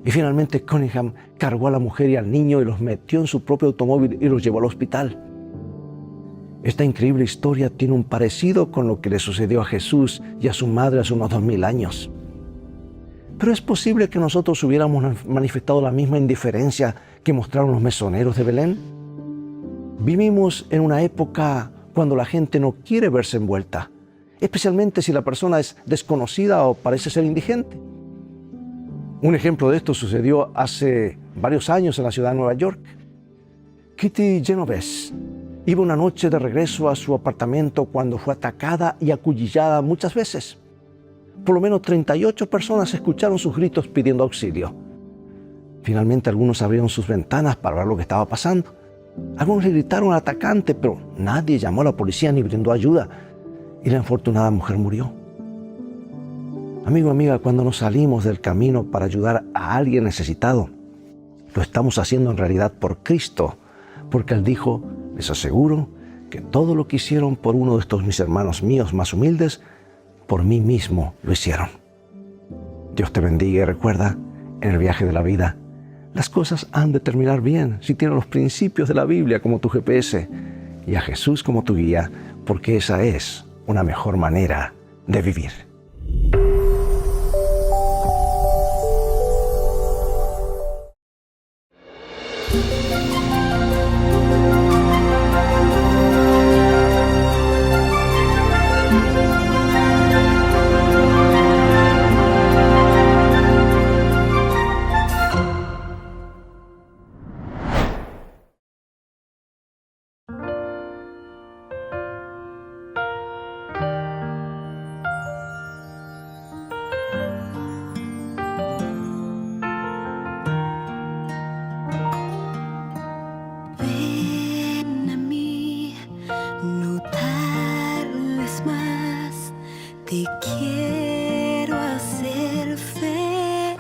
Y finalmente Cunningham cargó a la mujer y al niño y los metió en su propio automóvil y los llevó al hospital. Esta increíble historia tiene un parecido con lo que le sucedió a Jesús y a su madre hace unos 2000 años. Pero es posible que nosotros hubiéramos manifestado la misma indiferencia que mostraron los mesoneros de Belén. Vivimos en una época cuando la gente no quiere verse envuelta, especialmente si la persona es desconocida o parece ser indigente. Un ejemplo de esto sucedió hace varios años en la ciudad de Nueva York. Kitty Genovese iba una noche de regreso a su apartamento cuando fue atacada y acuchillada muchas veces. Por lo menos 38 personas escucharon sus gritos pidiendo auxilio. Finalmente algunos abrieron sus ventanas para ver lo que estaba pasando. Algunos le gritaron al atacante, pero nadie llamó a la policía ni brindó ayuda. Y la infortunada mujer murió. Amigo, amiga, cuando nos salimos del camino para ayudar a alguien necesitado, lo estamos haciendo en realidad por Cristo, porque Él dijo: les aseguro que todo lo que hicieron por uno de estos mis hermanos míos más humildes, por mí mismo lo hicieron. Dios te bendiga y recuerda, en el viaje de la vida, las cosas han de terminar bien si tienes los principios de la Biblia como tu GPS y a Jesús como tu guía, porque esa es una mejor manera de vivir. Te quiero hacer feliz.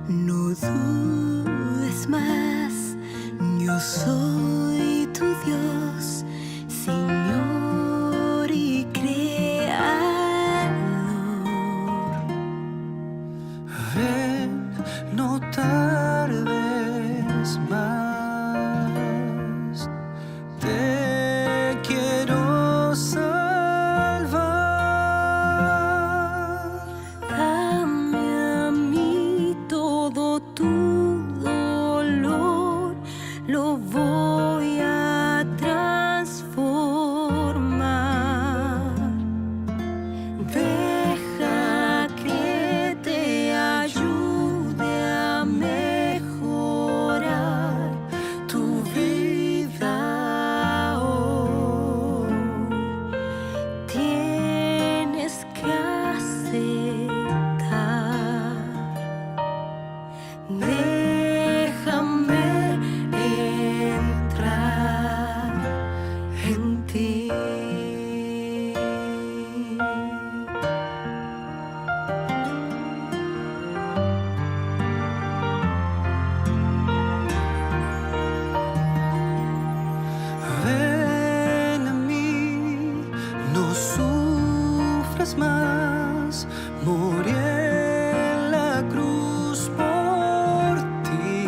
No dudes más, yo soy tu Dios, Señor y Creador. Ven, no tardes más. vez más morí en la cruz por ti.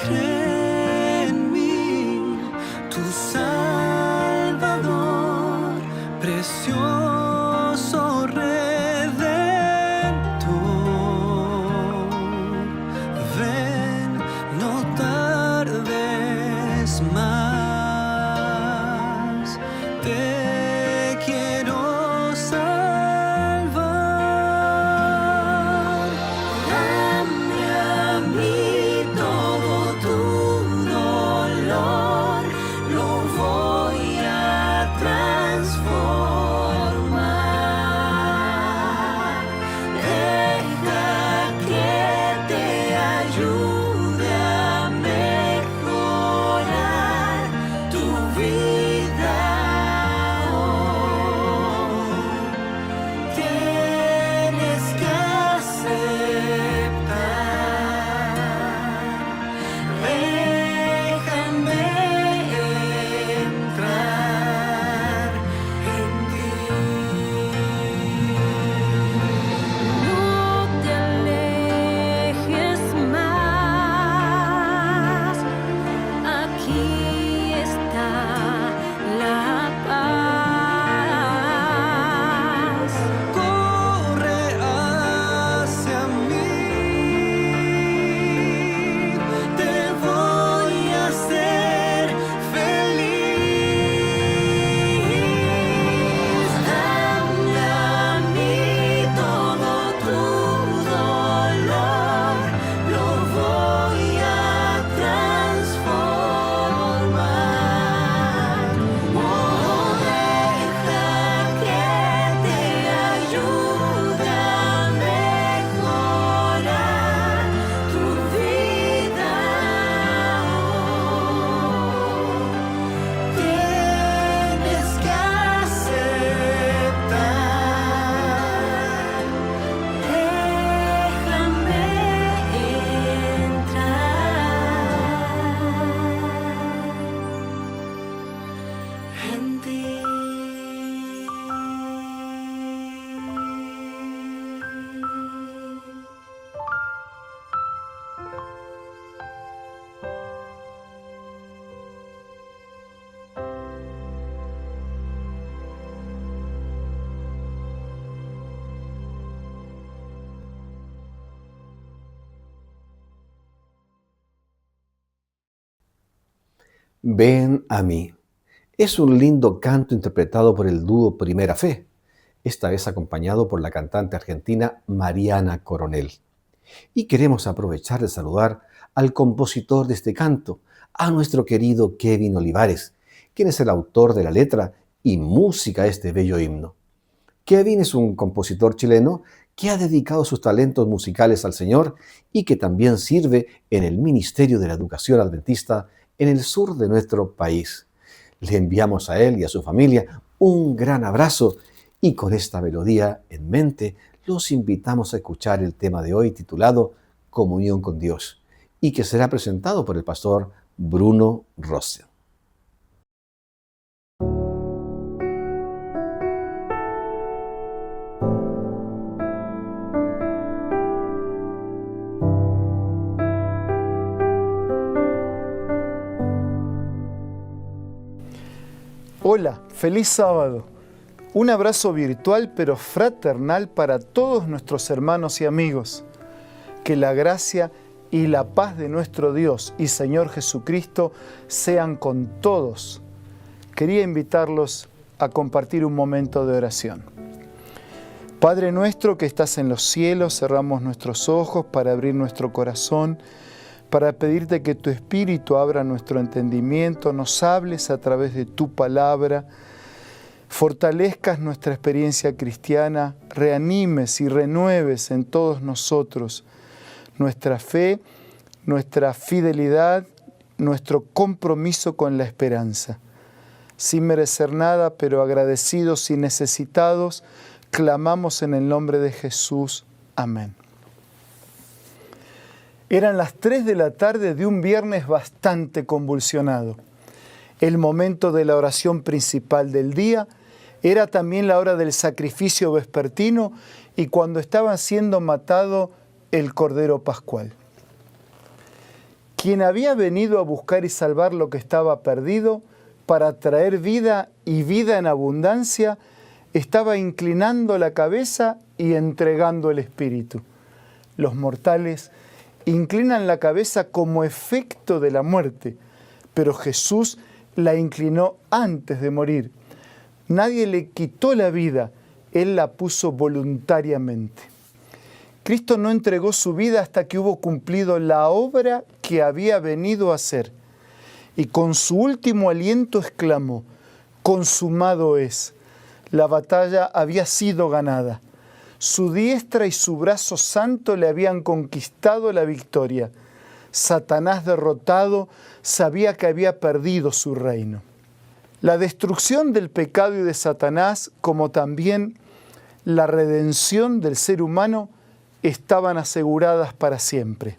Cree en mí, tu Salvador, precioso Redentor. Ven, no tardes más, te quiero salvar. Dame a mí todo tu dolor, lo voy a transformar. Deja que te ayude a mejorar tu vida hoy. Tienes que aceptar. Déjame entrar en ti. No te alejes más. Aquí está la paz. Corre hacia mí. Te voy a hacer feliz. Dame a mí todo tu dolor, lo voy a transformar. Oh, deja que te ayude a mejorar tu vida hoy. Tienes que aceptar. Déjame entrar en ti. Ven a mí. Es un lindo canto interpretado por el dúo Primera Fe, esta vez acompañado por la cantante argentina Mariana Coronel. Y queremos aprovechar de saludar al compositor de este canto, a nuestro querido Kevin Olivares, quien es el autor de la letra y música de este bello himno. Kevin es un compositor chileno que ha dedicado sus talentos musicales al Señor y que también sirve en el Ministerio de la Educación Adventista en el sur de nuestro país. Le enviamos a él y a su familia un gran abrazo y con esta melodía en mente los invitamos a escuchar el tema de hoy titulado Comunión con Dios y que será presentado por el pastor Bruno Rose. Hola, feliz sábado. Un abrazo virtual pero fraternal para todos nuestros hermanos y amigos. Que la gracia y la paz de nuestro Dios y Señor Jesucristo sean con todos. Quería invitarlos a compartir un momento de oración. Padre nuestro que estás en los cielos, cerramos nuestros ojos para abrir nuestro corazón, para pedirte que tu Espíritu abra nuestro entendimiento, nos hables a través de tu palabra, fortalezcas nuestra experiencia cristiana, reanimes y renueves en todos nosotros nuestra fe, nuestra fidelidad, nuestro compromiso con la esperanza. Sin merecer nada, pero agradecidos y necesitados, clamamos en el nombre de Jesús. Amén. Eran las 3 de la tarde de un viernes bastante convulsionado. El momento de la oración principal del día Era también la hora del sacrificio vespertino y cuando estaba siendo matado el Cordero Pascual. Quien había venido a buscar y salvar lo que estaba perdido para traer vida y vida en abundancia, estaba inclinando la cabeza y entregando el espíritu. Los mortales inclinan la cabeza como efecto de la muerte, pero Jesús la inclinó antes de morir. Nadie le quitó la vida, Él la puso voluntariamente. Cristo no entregó su vida hasta que hubo cumplido la obra que había venido a hacer. Y con su último aliento exclamó: consumado es. La batalla había sido ganada. Su diestra y su brazo santo le habían conquistado la victoria. Satanás, derrotado, sabía que había perdido su reino. La destrucción del pecado y de Satanás, como también la redención del ser humano, estaban aseguradas para siempre.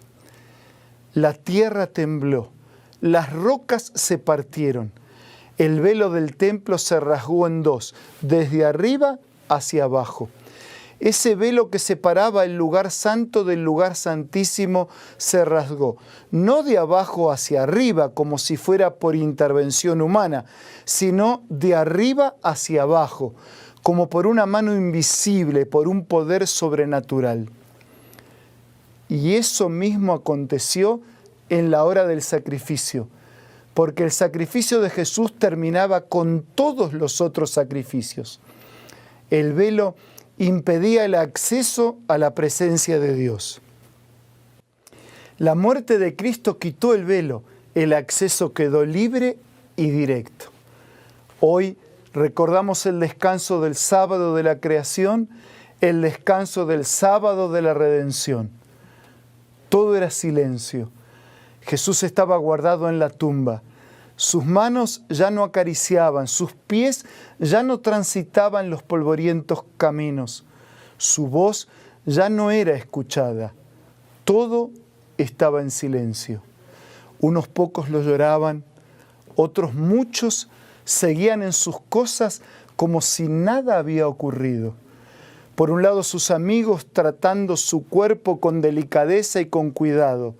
La tierra tembló, las rocas se partieron, el velo del templo se rasgó en dos, desde arriba hacia abajo. Ese velo que separaba el lugar santo del lugar santísimo se rasgó, no de abajo hacia arriba como si fuera por intervención humana, sino de arriba hacia abajo, como por una mano invisible, por un poder sobrenatural. Y eso mismo aconteció en la hora del sacrificio, porque el sacrificio de Jesús terminaba con todos los otros sacrificios. El velo impedía el acceso a la presencia de Dios. La muerte de Cristo quitó el velo, el acceso quedó libre y directo. Hoy recordamos el descanso del sábado de la creación, el descanso del sábado de la redención. Todo era silencio. Jesús estaba guardado en la tumba. Sus manos ya no acariciaban, sus pies ya no transitaban los polvorientos caminos. Su voz ya no era escuchada. Todo estaba en silencio. Unos pocos lo lloraban, otros muchos seguían en sus cosas como si nada había ocurrido. Por un lado, sus amigos tratando su cuerpo con delicadeza y con cuidado.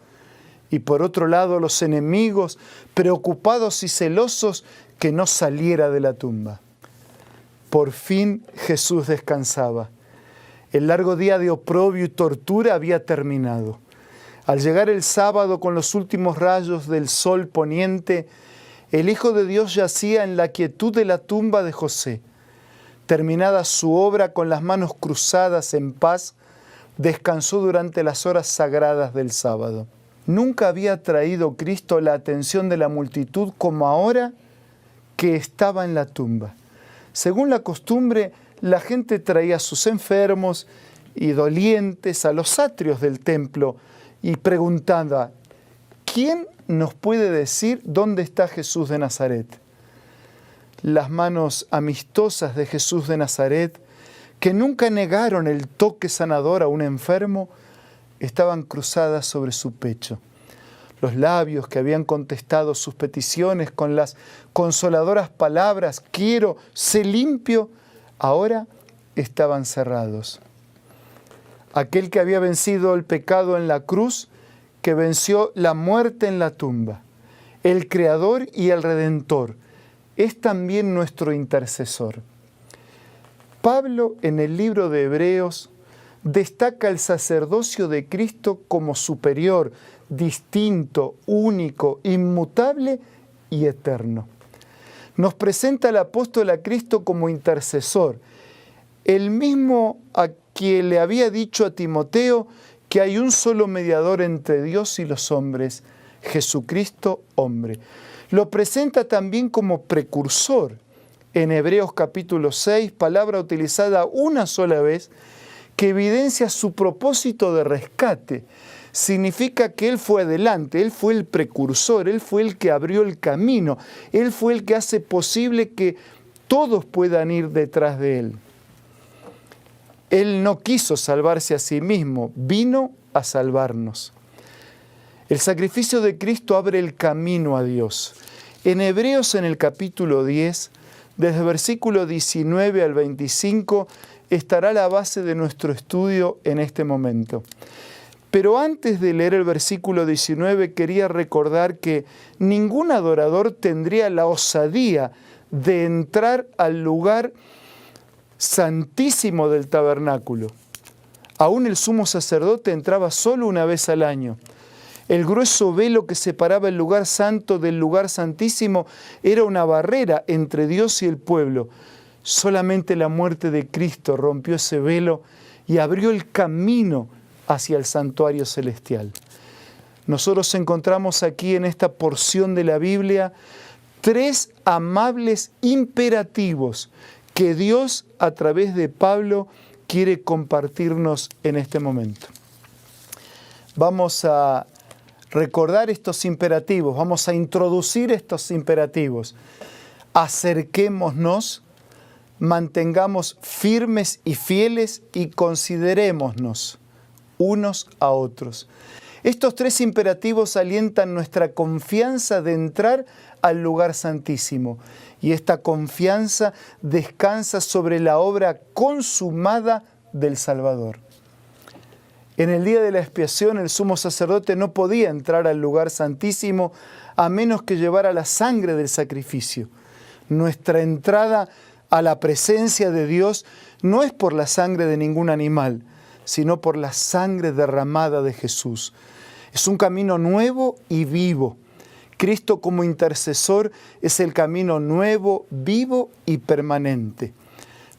Y por otro lado, los enemigos preocupados y celosos que no saliera de la tumba. Por fin Jesús descansaba. El largo día de oprobio y tortura había terminado. Al llegar el sábado con los últimos rayos del sol poniente, el Hijo de Dios yacía en la quietud de la tumba de José. Terminada su obra con las manos cruzadas en paz, descansó durante las horas sagradas del sábado. Nunca había traído Cristo la atención de la multitud como ahora que estaba en la tumba. Según la costumbre, la gente traía a sus enfermos y dolientes a los atrios del templo y preguntaba: ¿quién nos puede decir dónde está Jesús de Nazaret? Las manos amistosas de Jesús de Nazaret, que nunca negaron el toque sanador a un enfermo, estaban cruzadas sobre su pecho. Los labios que habían contestado sus peticiones con las consoladoras palabras «quiero, sé limpio», ahora estaban cerrados. Aquel que había vencido el pecado en la cruz, que venció la muerte en la tumba, el Creador y el Redentor, es también nuestro intercesor. Pablo, en el libro de Hebreos, destaca el sacerdocio de Cristo como superior, distinto, único, inmutable y eterno. Nos presenta al apóstol a Cristo como intercesor, el mismo a quien le había dicho a Timoteo que hay un solo mediador entre Dios y los hombres, Jesucristo hombre. Lo presenta también como precursor. En Hebreos capítulo 6, palabra utilizada una sola vez, que evidencia su propósito de rescate. Significa que Él fue adelante, Él fue el precursor, Él fue el que abrió el camino, Él fue el que hace posible que todos puedan ir detrás de Él. Él no quiso salvarse a sí mismo, vino a salvarnos. El sacrificio de Cristo abre el camino a Dios. En Hebreos, en el capítulo 10, Desde el versículo 19 al 25 estará la base de nuestro estudio en este momento. Pero antes de leer el versículo 19 quería recordar que ningún adorador tendría la osadía de entrar al lugar santísimo del tabernáculo. Aún el sumo sacerdote entraba solo una vez al año. El grueso velo que separaba el lugar santo del lugar santísimo era una barrera entre Dios y el pueblo. Solamente la muerte de Cristo rompió ese velo y abrió el camino hacia el santuario celestial. Nosotros encontramos aquí en esta porción de la Biblia 3 amables imperativos que Dios a través de Pablo quiere compartirnos en este momento. Vamos a recordar estos imperativos, vamos a introducir estos imperativos. Acerquémonos, mantengamos firmes y fieles y considerémonos unos a otros. Estos 3 imperativos alientan nuestra confianza de entrar al lugar santísimo. Y esta confianza descansa sobre la obra consumada del Salvador. En el día de la expiación, el sumo sacerdote no podía entrar al lugar santísimo a menos que llevara la sangre del sacrificio. Nuestra entrada a la presencia de Dios no es por la sangre de ningún animal, sino por la sangre derramada de Jesús. Es un camino nuevo y vivo. Cristo como intercesor es el camino nuevo, vivo y permanente.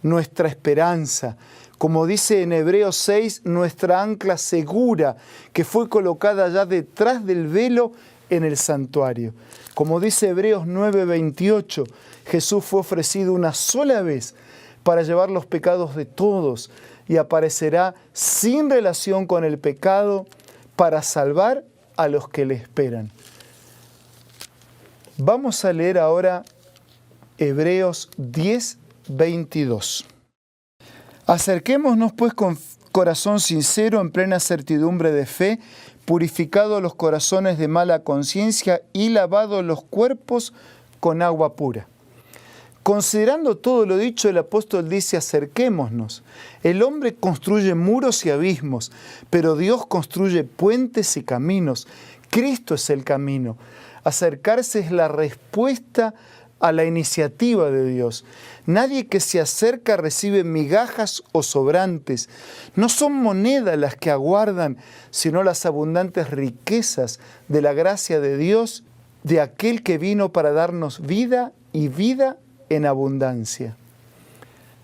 Nuestra esperanza, como dice en Hebreos 6, nuestra ancla segura que fue colocada ya detrás del velo en el santuario. Como dice Hebreos 9:28, Jesús fue ofrecido una sola vez para llevar los pecados de todos y aparecerá sin relación con el pecado para salvar a los que le esperan. Vamos a leer ahora Hebreos 10:22. Acerquémonos pues con corazón sincero, en plena certidumbre de fe, purificados los corazones de mala conciencia y lavados los cuerpos con agua pura. Considerando todo lo dicho, el apóstol dice: acerquémonos. El hombre construye muros y abismos, pero Dios construye puentes y caminos. Cristo es el camino. Acercarse es la respuesta a la iniciativa de Dios. Nadie que se acerca recibe migajas o sobrantes. No son monedas las que aguardan, sino las abundantes riquezas de la gracia de Dios, de aquel que vino para darnos vida y vida en abundancia.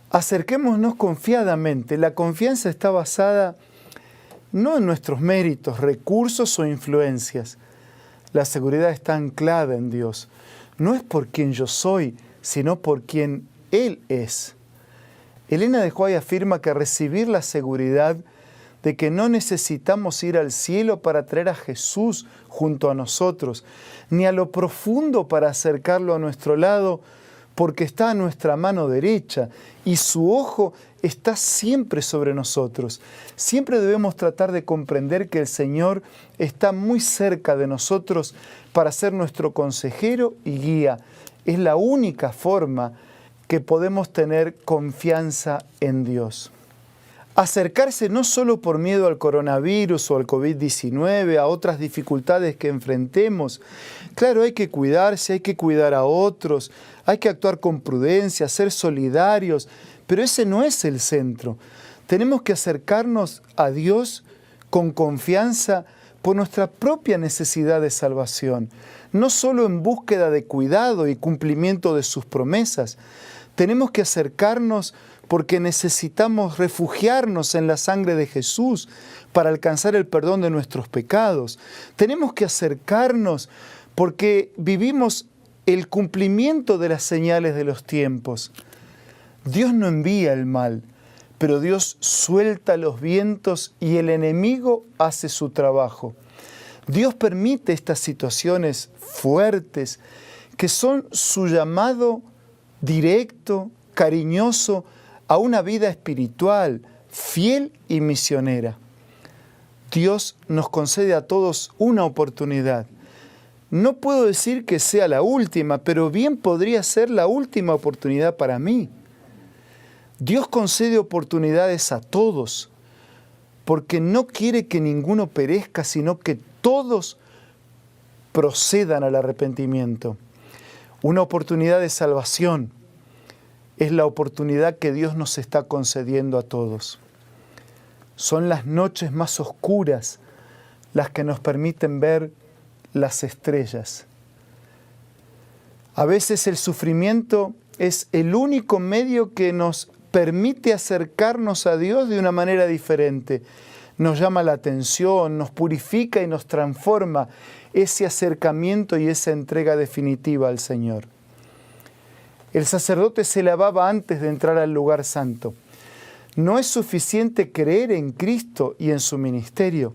Acerquémonos confiadamente. La confianza está basada no en nuestros méritos, recursos o influencias. La seguridad está anclada en Dios. No es por quien yo soy, sino por quien Él es. Elena de White afirma que recibir la seguridad de que no necesitamos ir al cielo para traer a Jesús junto a nosotros, ni a lo profundo para acercarlo a nuestro lado, porque está a nuestra mano derecha y su ojo está siempre sobre nosotros. Siempre debemos tratar de comprender que el Señor está muy cerca de nosotros para ser nuestro consejero y guía. Es la única forma que podemos tener confianza en Dios. Acercarse no solo por miedo al coronavirus o al COVID-19, a otras dificultades que enfrentemos. Claro, hay que cuidarse, hay que cuidar a otros, hay que actuar con prudencia, ser solidarios, pero ese no es el centro. Tenemos que acercarnos a Dios con confianza por nuestra propia necesidad de salvación, no solo en búsqueda de cuidado y cumplimiento de sus promesas. Tenemos que acercarnos porque necesitamos refugiarnos en la sangre de Jesús para alcanzar el perdón de nuestros pecados. Tenemos que acercarnos porque vivimos el cumplimiento de las señales de los tiempos. Dios no envía el mal, pero Dios suelta los vientos y el enemigo hace su trabajo. Dios permite estas situaciones fuertes que son su llamado directo, cariñoso, a una vida espiritual, fiel y misionera. Dios nos concede a todos una oportunidad. No puedo decir que sea la última, pero bien podría ser la última oportunidad para mí. Dios concede oportunidades a todos, porque no quiere que ninguno perezca, sino que todos procedan al arrepentimiento. Una oportunidad de salvación es la oportunidad que Dios nos está concediendo a todos. Son las noches más oscuras las que nos permiten ver las estrellas. A veces el sufrimiento es el único medio que nos permite acercarnos a Dios de una manera diferente. Nos llama la atención, nos purifica y nos transforma ese acercamiento y esa entrega definitiva al Señor. El sacerdote se lavaba antes de entrar al lugar santo. No es suficiente creer en Cristo y en su ministerio.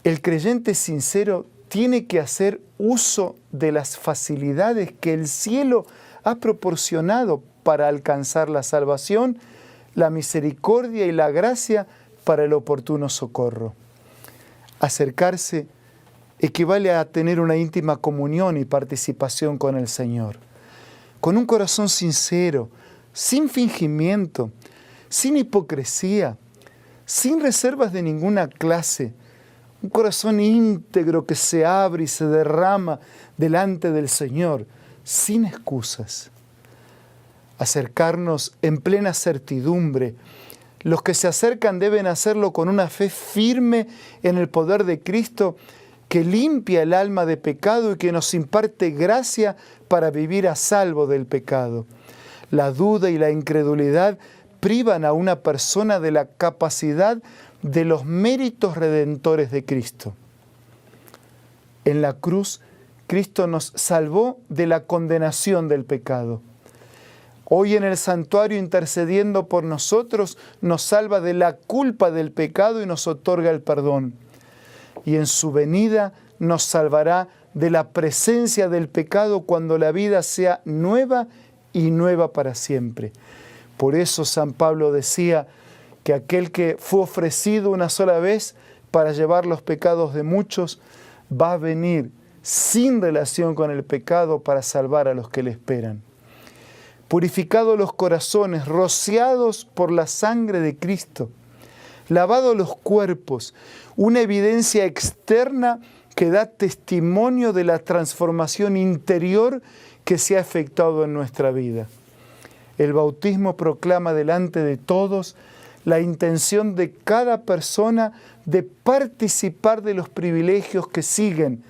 El creyente sincero tiene que hacer uso de las facilidades que el cielo ha proporcionado para alcanzar la salvación, la misericordia y la gracia para el oportuno socorro. Acercarse equivale a tener una íntima comunión y participación con el Señor. Con un corazón sincero, sin fingimiento, sin hipocresía, sin reservas de ninguna clase. Un corazón íntegro que se abre y se derrama delante del Señor, sin excusas. Acercarnos en plena certidumbre. Los que se acercan deben hacerlo con una fe firme en el poder de Cristo que limpia el alma de pecado y que nos imparte gracia para vivir a salvo del pecado. La duda y la incredulidad privan a una persona de la capacidad de los méritos redentores de Cristo. En la cruz, Cristo nos salvó de la condenación del pecado. Hoy en el santuario, intercediendo por nosotros, nos salva de la culpa del pecado y nos otorga el perdón. Y en su venida nos salvará de la presencia del pecado cuando la vida sea nueva y nueva para siempre. Por eso San Pablo decía que aquel que fue ofrecido una sola vez para llevar los pecados de muchos, va a venir sin relación con el pecado para salvar a los que le esperan. Purificados los corazones, rociados por la sangre de Cristo, lavados los cuerpos, una evidencia externa que da testimonio de la transformación interior que se ha efectuado en nuestra vida. El bautismo proclama delante de todos la intención de cada persona de participar de los privilegios que siguen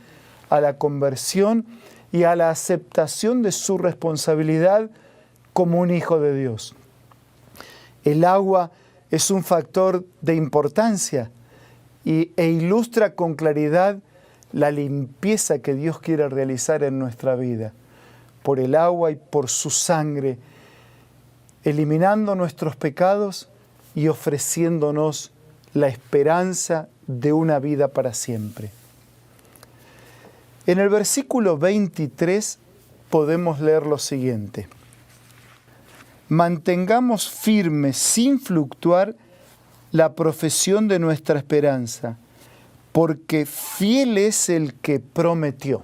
a la conversión y a la aceptación de su responsabilidad como un hijo de Dios. El agua es un factor de importancia e ilustra con claridad la limpieza que Dios quiere realizar en nuestra vida, por el agua y por su sangre, eliminando nuestros pecados y ofreciéndonos la esperanza de una vida para siempre. En el versículo 23 podemos leer lo siguiente: mantengamos firme, sin fluctuar, la profesión de nuestra esperanza, porque fiel es el que prometió.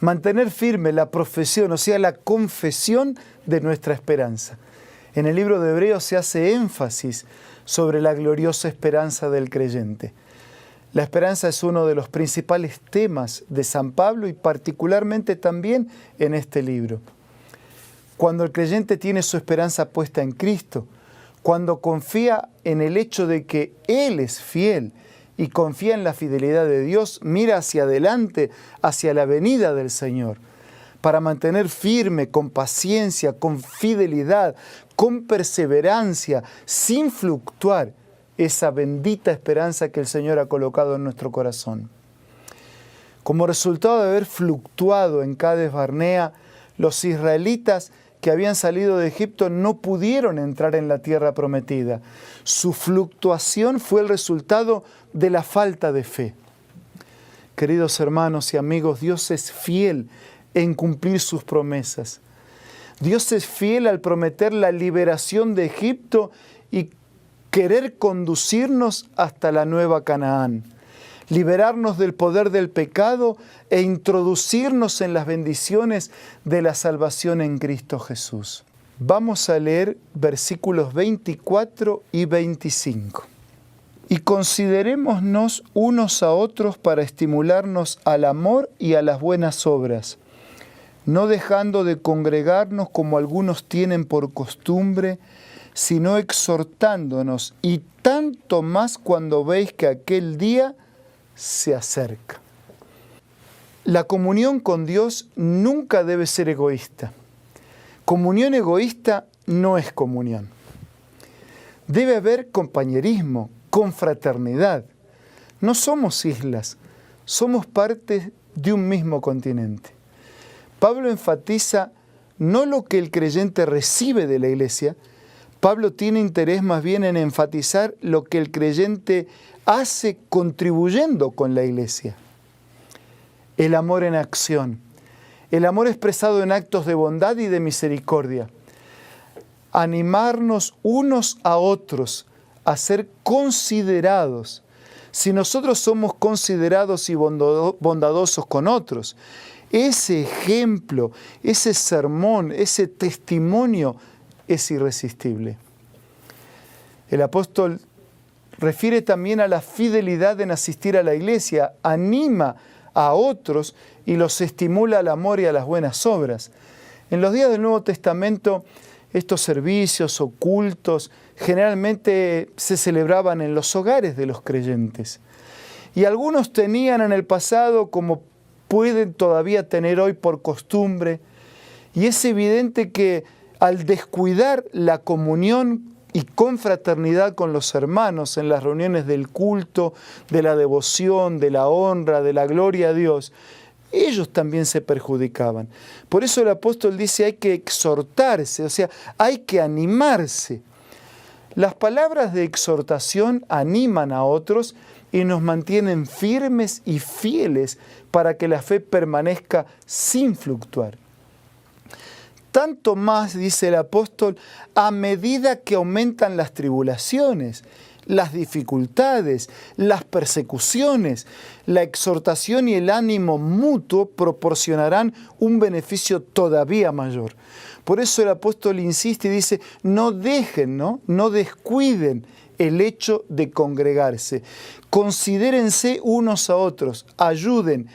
Mantener firme la profesión, o sea, la confesión de nuestra esperanza. En el libro de Hebreos se hace énfasis sobre la gloriosa esperanza del creyente. La esperanza es uno de los principales temas de San Pablo y particularmente también en este libro. Cuando el creyente tiene su esperanza puesta en Cristo, cuando confía en el hecho de que Él es fiel y confía en la fidelidad de Dios, mira hacia adelante, hacia la venida del Señor, para mantener firme, con paciencia, con fidelidad, con perseverancia, sin fluctuar, esa bendita esperanza que el Señor ha colocado en nuestro corazón. Como resultado de haber fluctuado en Cades Barnea, los israelitas que habían salido de Egipto no pudieron entrar en la tierra prometida. Su fluctuación fue el resultado de la falta de fe. Queridos hermanos y amigos, Dios es fiel en cumplir sus promesas. Dios es fiel al prometer la liberación de Egipto y querer conducirnos hasta la nueva Canaán. liberarnos del poder del pecado e introducirnos en las bendiciones de la salvación en Cristo Jesús. Vamos a leer versículos 24 y 25. Y considerémonos unos a otros para estimularnos al amor y a las buenas obras, no dejando de congregarnos como algunos tienen por costumbre, sino exhortándonos, y tanto más cuando veis que aquel día se acerca. La comunión con Dios nunca debe ser egoísta. Comunión egoísta no es comunión. Debe haber compañerismo, confraternidad. No somos islas, somos parte de un mismo continente. Pablo enfatiza no lo que el creyente recibe de la iglesia. Pablo tiene interés más bien en enfatizar lo que el creyente hace contribuyendo con la iglesia. El amor en acción, el amor expresado en actos de bondad y de misericordia. Animarnos unos a otros a ser considerados. Si nosotros somos considerados y bondadosos con otros, ese ejemplo, ese sermón, ese testimonio es irresistible. El apóstol refiere también a la fidelidad en asistir a la iglesia, anima a otros y los estimula al amor y a las buenas obras. En los días del Nuevo Testamento, estos servicios o cultos generalmente se celebraban en los hogares de los creyentes. Y algunos tenían en el pasado, como pueden todavía tener hoy por costumbre, y es evidente que al descuidar la comunión y confraternidad con los hermanos en las reuniones del culto, de la devoción, de la honra, de la gloria a Dios, ellos también se perjudicaban. Por eso el apóstol dice hay que exhortarse, o sea, hay que animarse. Las palabras de exhortación animan a otros y nos mantienen firmes y fieles para que la fe permanezca sin fluctuar. Tanto más, dice el apóstol, a medida que aumentan las tribulaciones, las dificultades, las persecuciones, la exhortación y el ánimo mutuo proporcionarán un beneficio todavía mayor. Por eso el apóstol insiste y dice, no dejen, no descuiden el hecho de congregarse. Considérense unos a otros, ayuden,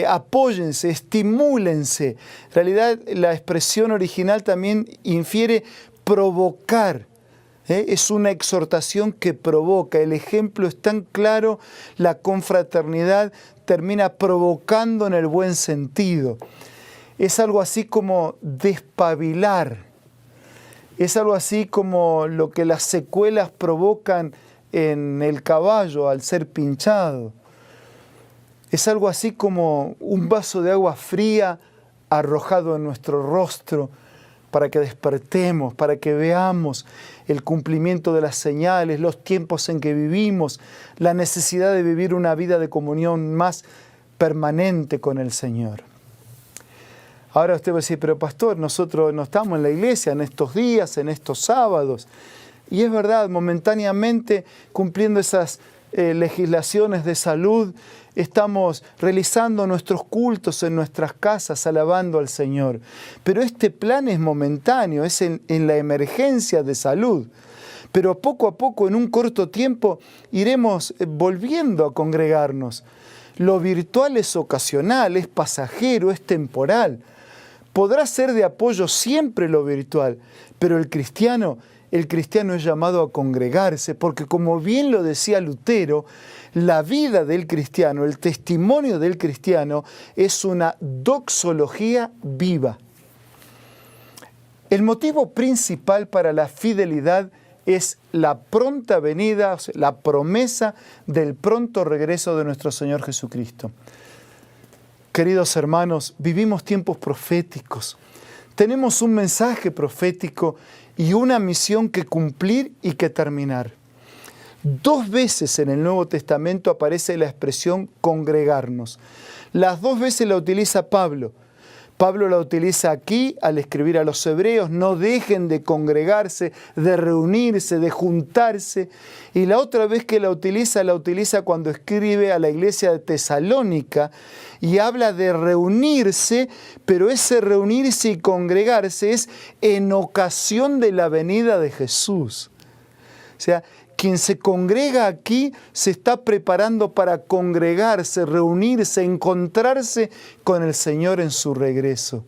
apóyense, estimúlense. En realidad la expresión original también infiere provocar. Es una exhortación que provoca. El ejemplo es tan claro, la confraternidad termina provocando en el buen sentido. Es algo así como despabilar. Es algo así como lo que las secuelas provocan en el caballo al ser pinchado. Es algo así como un vaso de agua fría arrojado en nuestro rostro para que despertemos, para que veamos el cumplimiento de las señales, los tiempos en que vivimos, la necesidad de vivir una vida de comunión más permanente con el Señor. Ahora usted va a decir, pero pastor, nosotros no estamos en la iglesia en estos días, en estos sábados. Y es verdad, momentáneamente cumpliendo esas legislaciones de salud, estamos realizando nuestros cultos en nuestras casas, alabando al Señor. Pero este plan es momentáneo, es en la emergencia de salud. Pero poco a poco, en un corto tiempo, iremos volviendo a congregarnos. Lo virtual es ocasional, es pasajero, es temporal. Podrá ser de apoyo siempre lo virtual, pero el cristiano es llamado a congregarse, porque como bien lo decía Lutero, la vida del cristiano, el testimonio del cristiano es una doxología viva. El motivo principal para la fidelidad es la pronta venida, o sea, la promesa del pronto regreso de nuestro Señor Jesucristo. Queridos hermanos, vivimos tiempos proféticos. Tenemos un mensaje profético y una misión que cumplir y que terminar. 2 veces en el Nuevo Testamento aparece la expresión congregarnos. Las 2 veces la utiliza Pablo. Pablo la utiliza aquí al escribir a los hebreos: no dejen de congregarse, de reunirse, de juntarse. Y la otra vez que la utiliza cuando escribe a la iglesia de Tesalónica y habla de reunirse, pero ese reunirse y congregarse es en ocasión de la venida de Jesús. O sea, quien se congrega aquí se está preparando para congregarse, reunirse, encontrarse con el Señor en su regreso.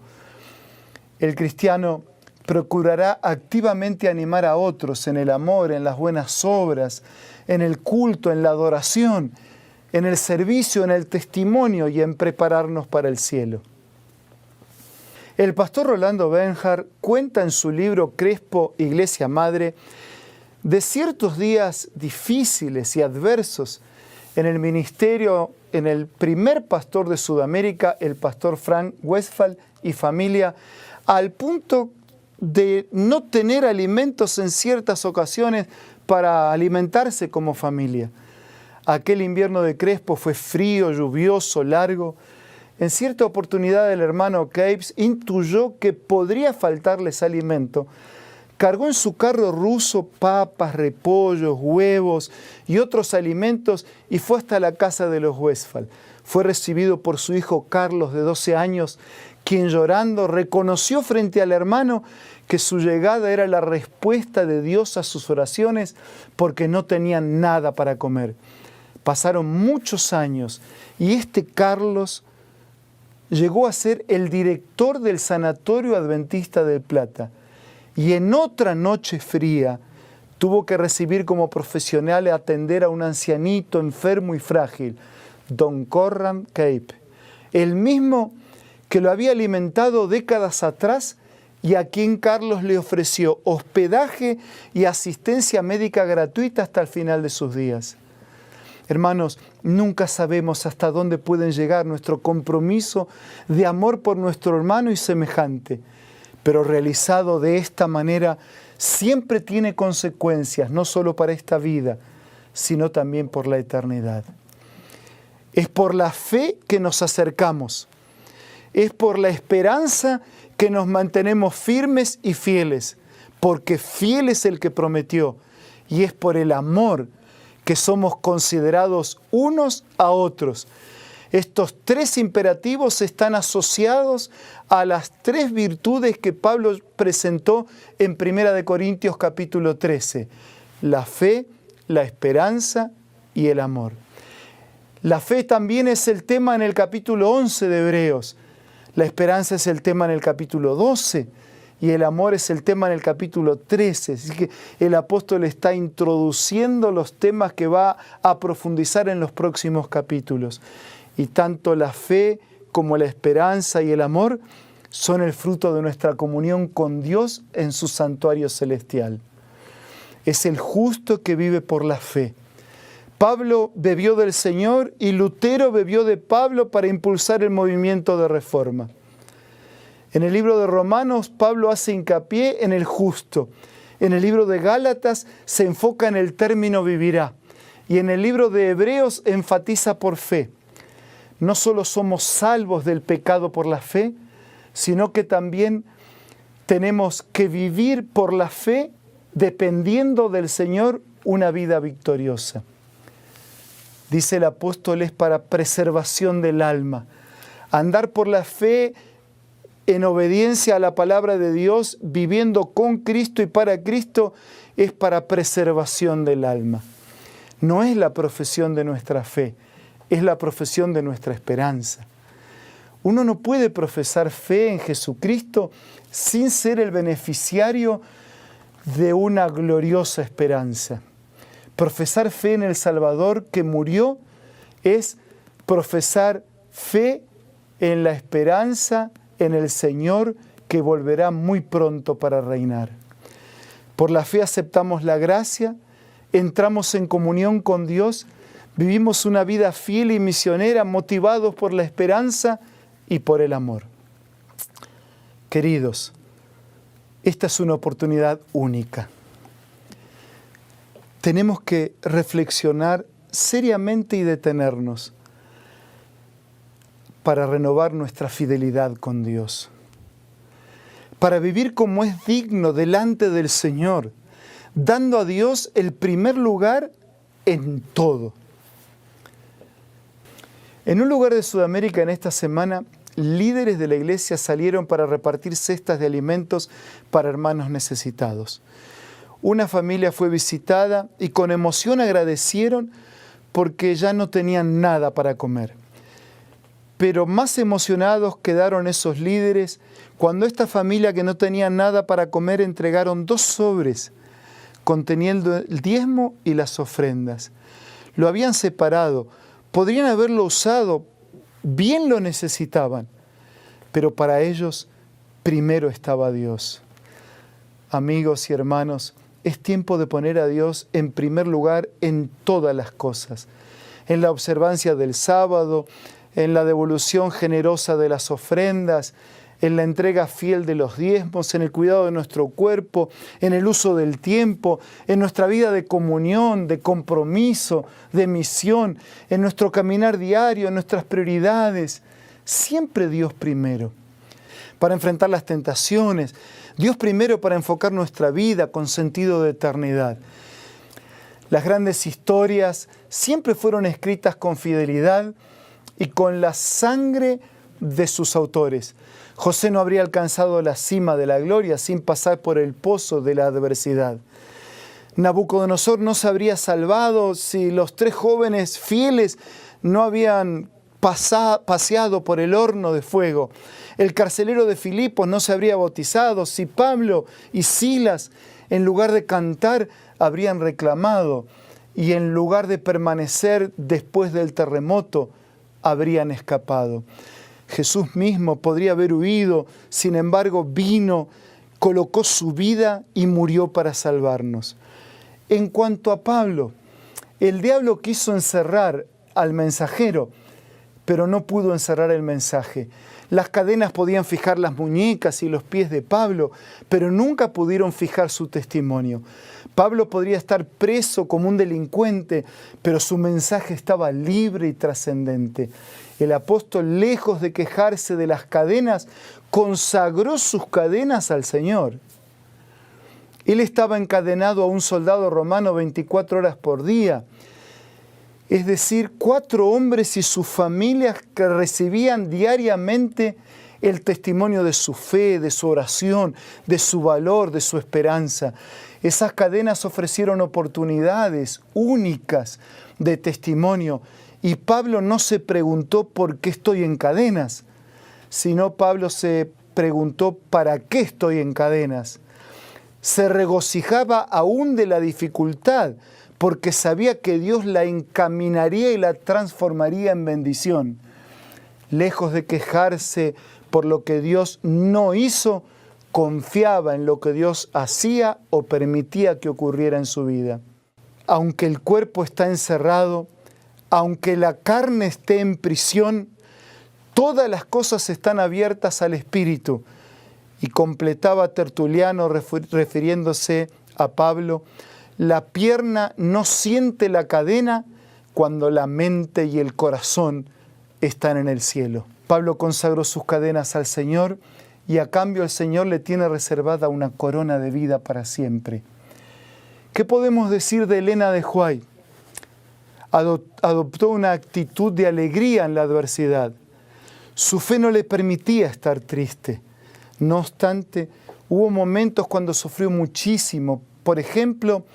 El cristiano procurará activamente animar a otros en el amor, en las buenas obras, en el culto, en la adoración, en el servicio, en el testimonio y en prepararnos para el cielo. El pastor Rolando Benhart cuenta en su libro Crespo, Iglesia Madre, de ciertos días difíciles y adversos en el ministerio, en el primer pastor de Sudamérica, el pastor Frank Westphal y familia, al punto de no tener alimentos en ciertas ocasiones para alimentarse como familia. Aquel invierno de Crespo fue frío, lluvioso, largo. En cierta oportunidad el hermano Capes intuyó que podría faltarles alimento. Cargó en su carro ruso papas, repollos, huevos y otros alimentos y fue hasta la casa de los Westphal. Fue recibido por su hijo Carlos, de 12 años, quien llorando reconoció frente al hermano que su llegada era la respuesta de Dios a sus oraciones porque no tenían nada para comer. Pasaron muchos años y este Carlos llegó a ser el director del Sanatorio Adventista del Plata. Y en otra noche fría tuvo que recibir como profesional y atender a un ancianito enfermo y frágil, don Corran Cape, el mismo que lo había alimentado décadas atrás y a quien Carlos le ofreció hospedaje y asistencia médica gratuita hasta el final de sus días. Hermanos, nunca sabemos hasta dónde pueden llegar nuestro compromiso de amor por nuestro hermano y semejante, pero realizado de esta manera siempre tiene consecuencias, no solo para esta vida, sino también por la eternidad. Es por la fe que nos acercamos, es por la esperanza que nos mantenemos firmes y fieles, porque fiel es el que prometió, y es por el amor que somos considerados unos a otros. Estos tres imperativos están asociados a las tres virtudes que Pablo presentó en 1 Corintios capítulo 13. La fe, la esperanza y el amor. La fe también es el tema en el capítulo 11 de Hebreos. La esperanza es el tema en el capítulo 12 y el amor es el tema en el capítulo 13. Así que el apóstol está introduciendo los temas que va a profundizar en los próximos capítulos. Y tanto la fe como la esperanza y el amor son el fruto de nuestra comunión con Dios en su santuario celestial. Es el justo que vive por la fe. Pablo bebió del Señor y Lutero bebió de Pablo para impulsar el movimiento de reforma. En el libro de Romanos, Pablo hace hincapié en el justo. En el libro de Gálatas se enfoca en el término vivirá. Y en el libro de Hebreos enfatiza por fe. No solo somos salvos del pecado por la fe, sino que también tenemos que vivir por la fe dependiendo del Señor una vida victoriosa. Dice el apóstol, es para preservación del alma. Andar por la fe en obediencia a la palabra de Dios, viviendo con Cristo y para Cristo, es para preservación del alma. No es la profesión de nuestra fe, es la profesión de nuestra esperanza. Uno no puede profesar fe en Jesucristo sin ser el beneficiario de una gloriosa esperanza. Profesar fe en el Salvador que murió es profesar fe en la esperanza en el Señor que volverá muy pronto para reinar. Por la fe aceptamos la gracia, entramos en comunión con Dios, vivimos una vida fiel y misionera motivados por la esperanza y por el amor. Queridos, esta es una oportunidad única. Tenemos que reflexionar seriamente y detenernos. para renovar nuestra fidelidad con Dios, para vivir como es digno delante del Señor, dando a Dios el primer lugar en todo. En un lugar de Sudamérica en esta semana, líderes de la iglesia salieron para repartir cestas de alimentos para hermanos necesitados. Una familia fue visitada y con emoción agradecieron porque ya no tenían nada para comer. Pero más emocionados quedaron esos líderes cuando esta familia que no tenía nada para comer entregaron 2 sobres conteniendo el diezmo y las ofrendas. Lo habían separado, podrían haberlo usado, bien lo necesitaban, pero para ellos primero estaba Dios. Amigos y hermanos, es tiempo de poner a Dios en primer lugar en todas las cosas, en la observancia del sábado, en la devolución generosa de las ofrendas, en la entrega fiel de los diezmos, en el cuidado de nuestro cuerpo, en el uso del tiempo, en nuestra vida de comunión, de compromiso, de misión, en nuestro caminar diario, en nuestras prioridades. Siempre Dios primero. Para enfrentar las tentaciones, Dios primero para enfocar nuestra vida con sentido de eternidad. Las grandes historias siempre fueron escritas con fidelidad y con la sangre de sus autores. José no habría alcanzado la cima de la gloria sin pasar por el pozo de la adversidad. Nabucodonosor no se habría salvado si los 3 jóvenes fieles no habían paseado por el horno de fuego. El carcelero de Filipos no se habría bautizado si Pablo y Silas, en lugar de cantar, habrían reclamado, y en lugar de permanecer después del terremoto, habrían escapado. Jesús mismo podría haber huido, sin embargo vino, colocó su vida y murió para salvarnos. En cuanto a Pablo, el diablo quiso encerrar al mensajero, pero no pudo encerrar el mensaje. Las cadenas podían fijar las muñecas y los pies de Pablo, pero nunca pudieron fijar su testimonio. Pablo podría estar preso como un delincuente, pero su mensaje estaba libre y trascendente. El apóstol, lejos de quejarse de las cadenas, consagró sus cadenas al Señor. Él estaba encadenado a un soldado romano 24 horas por día, es decir, 4 hombres y sus familias que recibían diariamente el testimonio de su fe, de su oración, de su valor, de su esperanza. Esas cadenas ofrecieron oportunidades únicas de testimonio. Y Pablo no se preguntó por qué estoy en cadenas, sino Pablo se preguntó para qué estoy en cadenas. Se regocijaba aún de la dificultad, porque sabía que Dios la encaminaría y la transformaría en bendición. Lejos de quejarse por lo que Dios no hizo, confiaba en lo que Dios hacía o permitía que ocurriera en su vida. Aunque el cuerpo está encerrado, aunque la carne esté en prisión, todas las cosas están abiertas al Espíritu. Y completaba Tertuliano refiriéndose a Pablo, la pierna no siente la cadena cuando la mente y el corazón están en el cielo. Pablo consagró sus cadenas al Señor y a cambio el Señor le tiene reservada una corona de vida para siempre. ¿Qué podemos decir de Elena de White? Adoptó una actitud de alegría en la adversidad. Su fe no le permitía estar triste. No obstante, hubo momentos cuando sufrió muchísimo. Por ejemplo,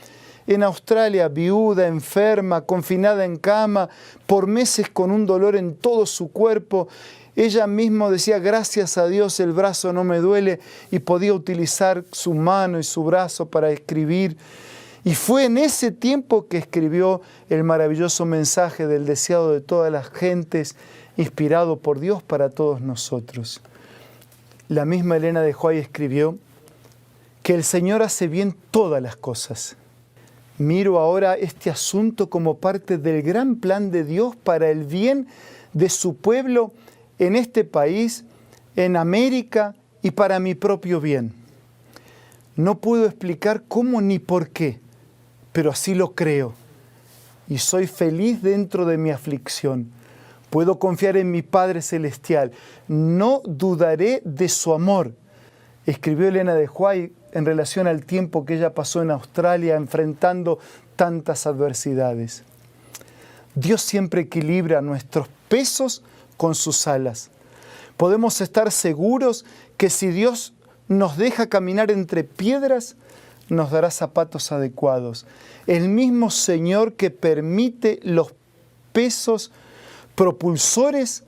en Australia, viuda, enferma, confinada en cama, por meses con un dolor en todo su cuerpo. Ella misma decía, gracias a Dios el brazo no me duele, y podía utilizar su mano y su brazo para escribir. Y fue en ese tiempo que escribió el maravilloso mensaje del deseado de todas las gentes, inspirado por Dios para todos nosotros. La misma Elena de White escribió que el Señor hace bien todas las cosas. Miro ahora este asunto como parte del gran plan de Dios para el bien de su pueblo en este país, en América y para mi propio bien. No puedo explicar cómo ni por qué, pero así lo creo. Y soy feliz dentro de mi aflicción, Puedo confiar en mi Padre Celestial. No dudaré de su amor, escribió Elena de White en relación al tiempo que ella pasó en Australia enfrentando tantas adversidades. Dios siempre equilibra nuestros pesos con sus alas. Podemos estar seguros que si Dios nos deja caminar entre piedras, nos dará zapatos adecuados. El mismo Señor que permite los pesos propulsores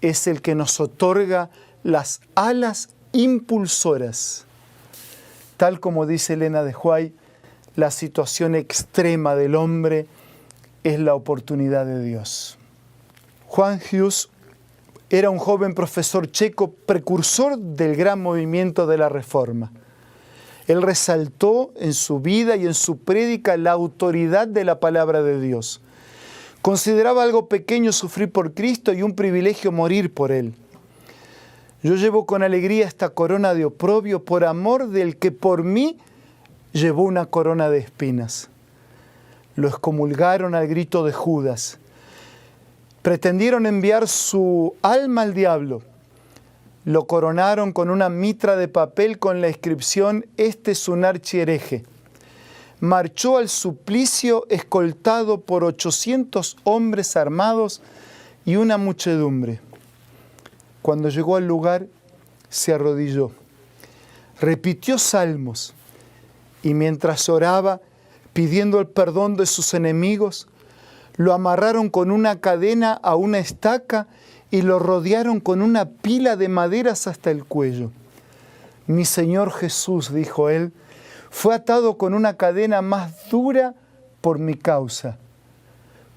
es el que nos otorga las alas impulsoras. Tal como dice Elena de White, la situación extrema del hombre es la oportunidad de Dios. Juan Hus era un joven profesor checo precursor del gran movimiento de la Reforma. Él resaltó en su vida y en su prédica la autoridad de la palabra de Dios. Consideraba algo pequeño sufrir por Cristo y un privilegio morir por Él. Yo llevo con alegría esta corona de oprobio por amor del que por mí llevó una corona de espinas. Lo excomulgaron al grito de Judas. Pretendieron enviar su alma al diablo. Lo coronaron con una mitra de papel con la inscripción: "Este es un archihereje". Marchó al suplicio escoltado por 800 hombres armados y una muchedumbre. Cuando llegó al lugar, se arrodilló, repitió salmos y mientras oraba, pidiendo el perdón de sus enemigos, lo amarraron con una cadena a una estaca y lo rodearon con una pila de maderas hasta el cuello. Mi Señor Jesús, dijo él, fue atado con una cadena más dura por mi causa.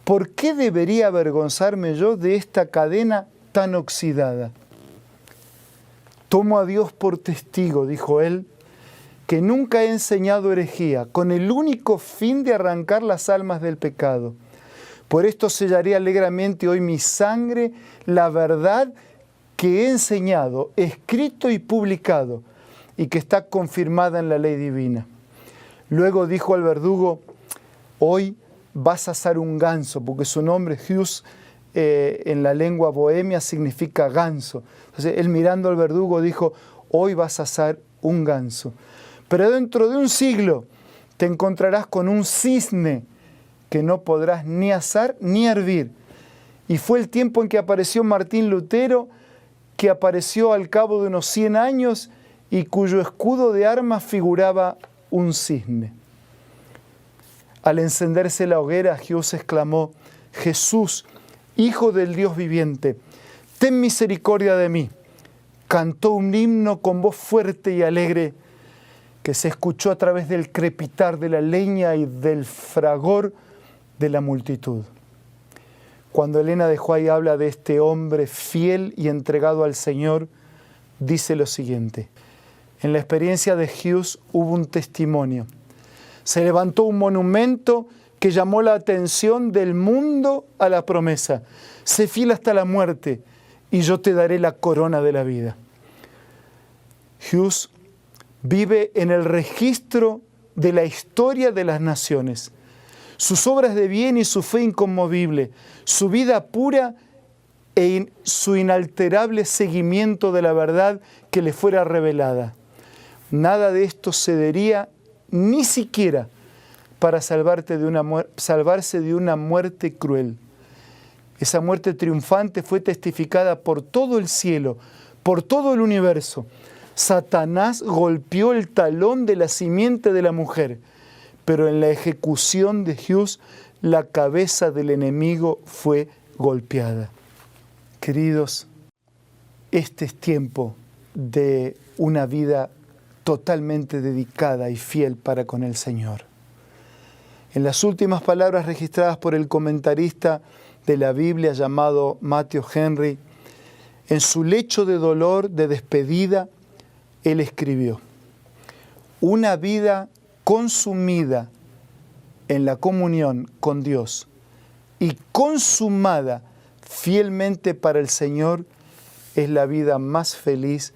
¿Por qué debería avergonzarme yo de esta cadena tan oxidada? Tomo a Dios por testigo, dijo él, que nunca he enseñado herejía, con el único fin de arrancar las almas del pecado. Por esto sellaré alegremente hoy mi sangre, la verdad que he enseñado, escrito y publicado, y que está confirmada en la ley divina. Luego dijo al verdugo: hoy vas a asar un ganso, porque su nombre, Hus, en la lengua bohemia significa ganso. Entonces él, mirando al verdugo, dijo: hoy vas a asar un ganso. Pero dentro de un siglo te encontrarás con un cisne que no podrás ni asar ni hervir. Y fue el tiempo en que apareció Martín Lutero, que apareció al cabo de unos 100 años y cuyo escudo de armas figuraba un cisne. Al encenderse la hoguera, Hus exclamó: Jesús, Hijo del Dios viviente, ten misericordia de mí. Cantó un himno con voz fuerte y alegre que se escuchó a través del crepitar de la leña y del fragor de la multitud. Cuando Elena de White habla de este hombre fiel y entregado al Señor, dice lo siguiente: en la experiencia de Hus hubo un testimonio. Se levantó un monumento que llamó la atención del mundo a la promesa: sé fiel hasta la muerte y yo te daré la corona de la vida. Hus vive en el registro de la historia de las naciones. Sus obras de bien y su fe inconmovible, su vida pura e su inalterable seguimiento de la verdad que le fuera revelada. Nada de esto cedería ni siquiera para salvarse de una muerte cruel. Esa muerte triunfante fue testificada por todo el cielo, por todo el universo. Satanás golpeó el talón de la simiente de la mujer, pero en la ejecución de Hus, la cabeza del enemigo fue golpeada. Queridos, este es tiempo de una vida totalmente dedicada y fiel para con el Señor. En las últimas palabras registradas por el comentarista de la Biblia llamado Matthew Henry, en su lecho de dolor, de despedida, él escribió: una vida consumida en la comunión con Dios y consumada fielmente para el Señor es la vida más feliz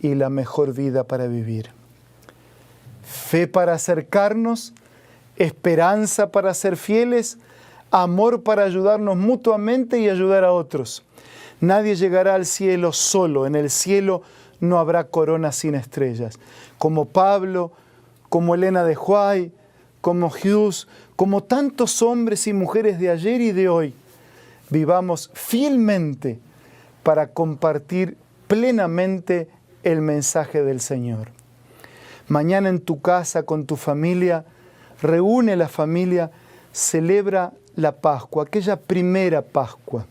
y la mejor vida para vivir. Fe para acercarnos, esperanza para ser fieles, amor para ayudarnos mutuamente y ayudar a otros. Nadie llegará al cielo solo. En el cielo no habrá corona sin estrellas. Como Pablo, como Elena de Huay, como Hughes, como tantos hombres y mujeres de ayer y de hoy, vivamos fielmente para compartir plenamente el mensaje del Señor. Mañana en tu casa, con tu familia, reúne la familia, celebra la Pascua, aquella primera Pascua.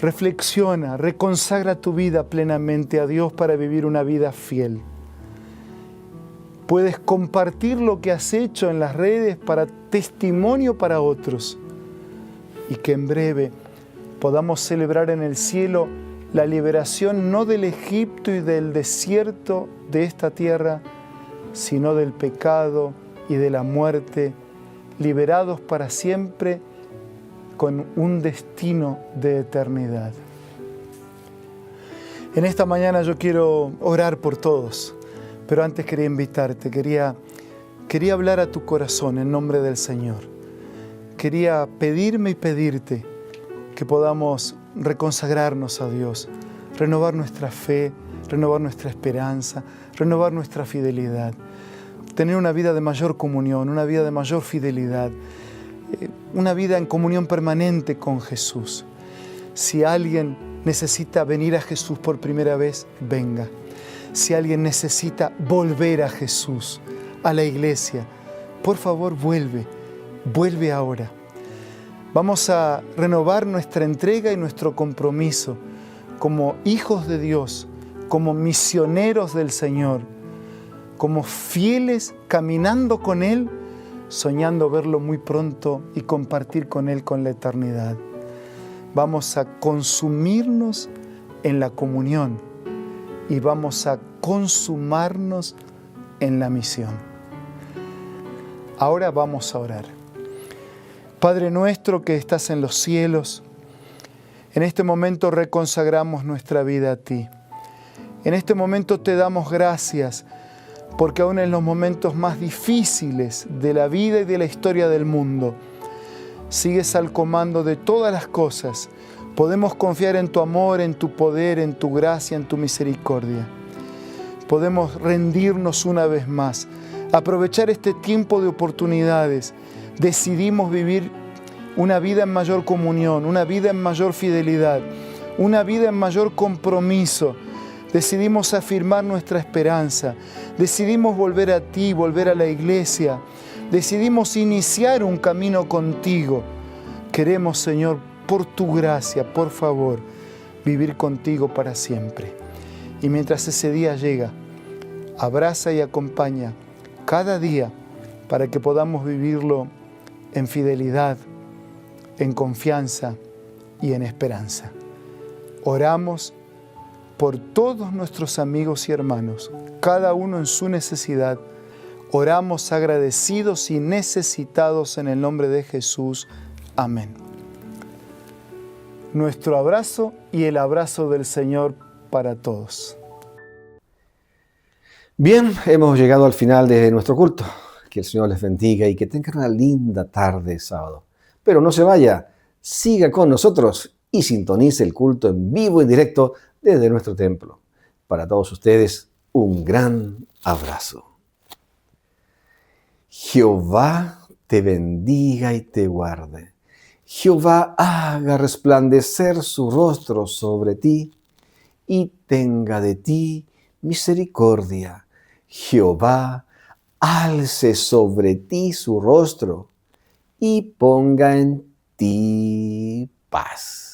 Reflexiona, reconsagra tu vida plenamente a Dios para vivir una vida fiel. Puedes compartir lo que has hecho en las redes para testimonio para otros y que en breve podamos celebrar en el cielo la liberación no del Egipto y del desierto de esta tierra, sino del pecado y de la muerte, liberados para siempre con un destino de eternidad. En esta mañana yo quiero orar por todos, pero antes quería invitarte, quería hablar a tu corazón en nombre del Señor. Quería pedirme y pedirte que podamos reconsagrarnos a Dios, renovar nuestra fe, renovar nuestra esperanza, renovar nuestra fidelidad, tener una vida de mayor comunión, una vida de mayor fidelidad, una vida en comunión permanente con Jesús. Si alguien necesita venir a Jesús por primera vez, venga. Si alguien necesita volver a Jesús, a la iglesia, por favor vuelve ahora. Vamos a renovar nuestra entrega y nuestro compromiso como hijos de Dios, como misioneros del Señor, como fieles caminando con Él, soñando verlo muy pronto y compartir con Él con la eternidad. Vamos a consumirnos en la comunión y vamos a consumarnos en la misión. Ahora vamos a orar. Padre nuestro que estás en los cielos, en este momento reconsagramos nuestra vida a ti. En este momento te damos gracias porque aún en los momentos más difíciles de la vida y de la historia del mundo, sigues al comando de todas las cosas. Podemos confiar en tu amor, en tu poder, en tu gracia, en tu misericordia. Podemos rendirnos una vez más, aprovechar este tiempo de oportunidades. Decidimos vivir una vida en mayor comunión, una vida en mayor fidelidad, una vida en mayor compromiso. Decidimos afirmar nuestra esperanza, decidimos volver a ti, volver a la iglesia, decidimos iniciar un camino contigo. Queremos, Señor, por tu gracia, por favor, vivir contigo para siempre. Y mientras ese día llega, abraza y acompaña cada día para que podamos vivirlo en fidelidad, en confianza y en esperanza. Oramos por todos nuestros amigos y hermanos, cada uno en su necesidad. Oramos agradecidos y necesitados en el nombre de Jesús. Amén. Nuestro abrazo y el abrazo del Señor para todos. Bien, hemos llegado al final de nuestro culto. Que el Señor les bendiga y que tengan una linda tarde de sábado. Pero no se vaya, siga con nosotros y sintonice el culto en vivo y directo desde nuestro templo. Para todos ustedes, un gran abrazo. Jehová te bendiga y te guarde. Jehová haga resplandecer su rostro sobre ti y tenga de ti misericordia. Jehová alce sobre ti su rostro y ponga en ti paz.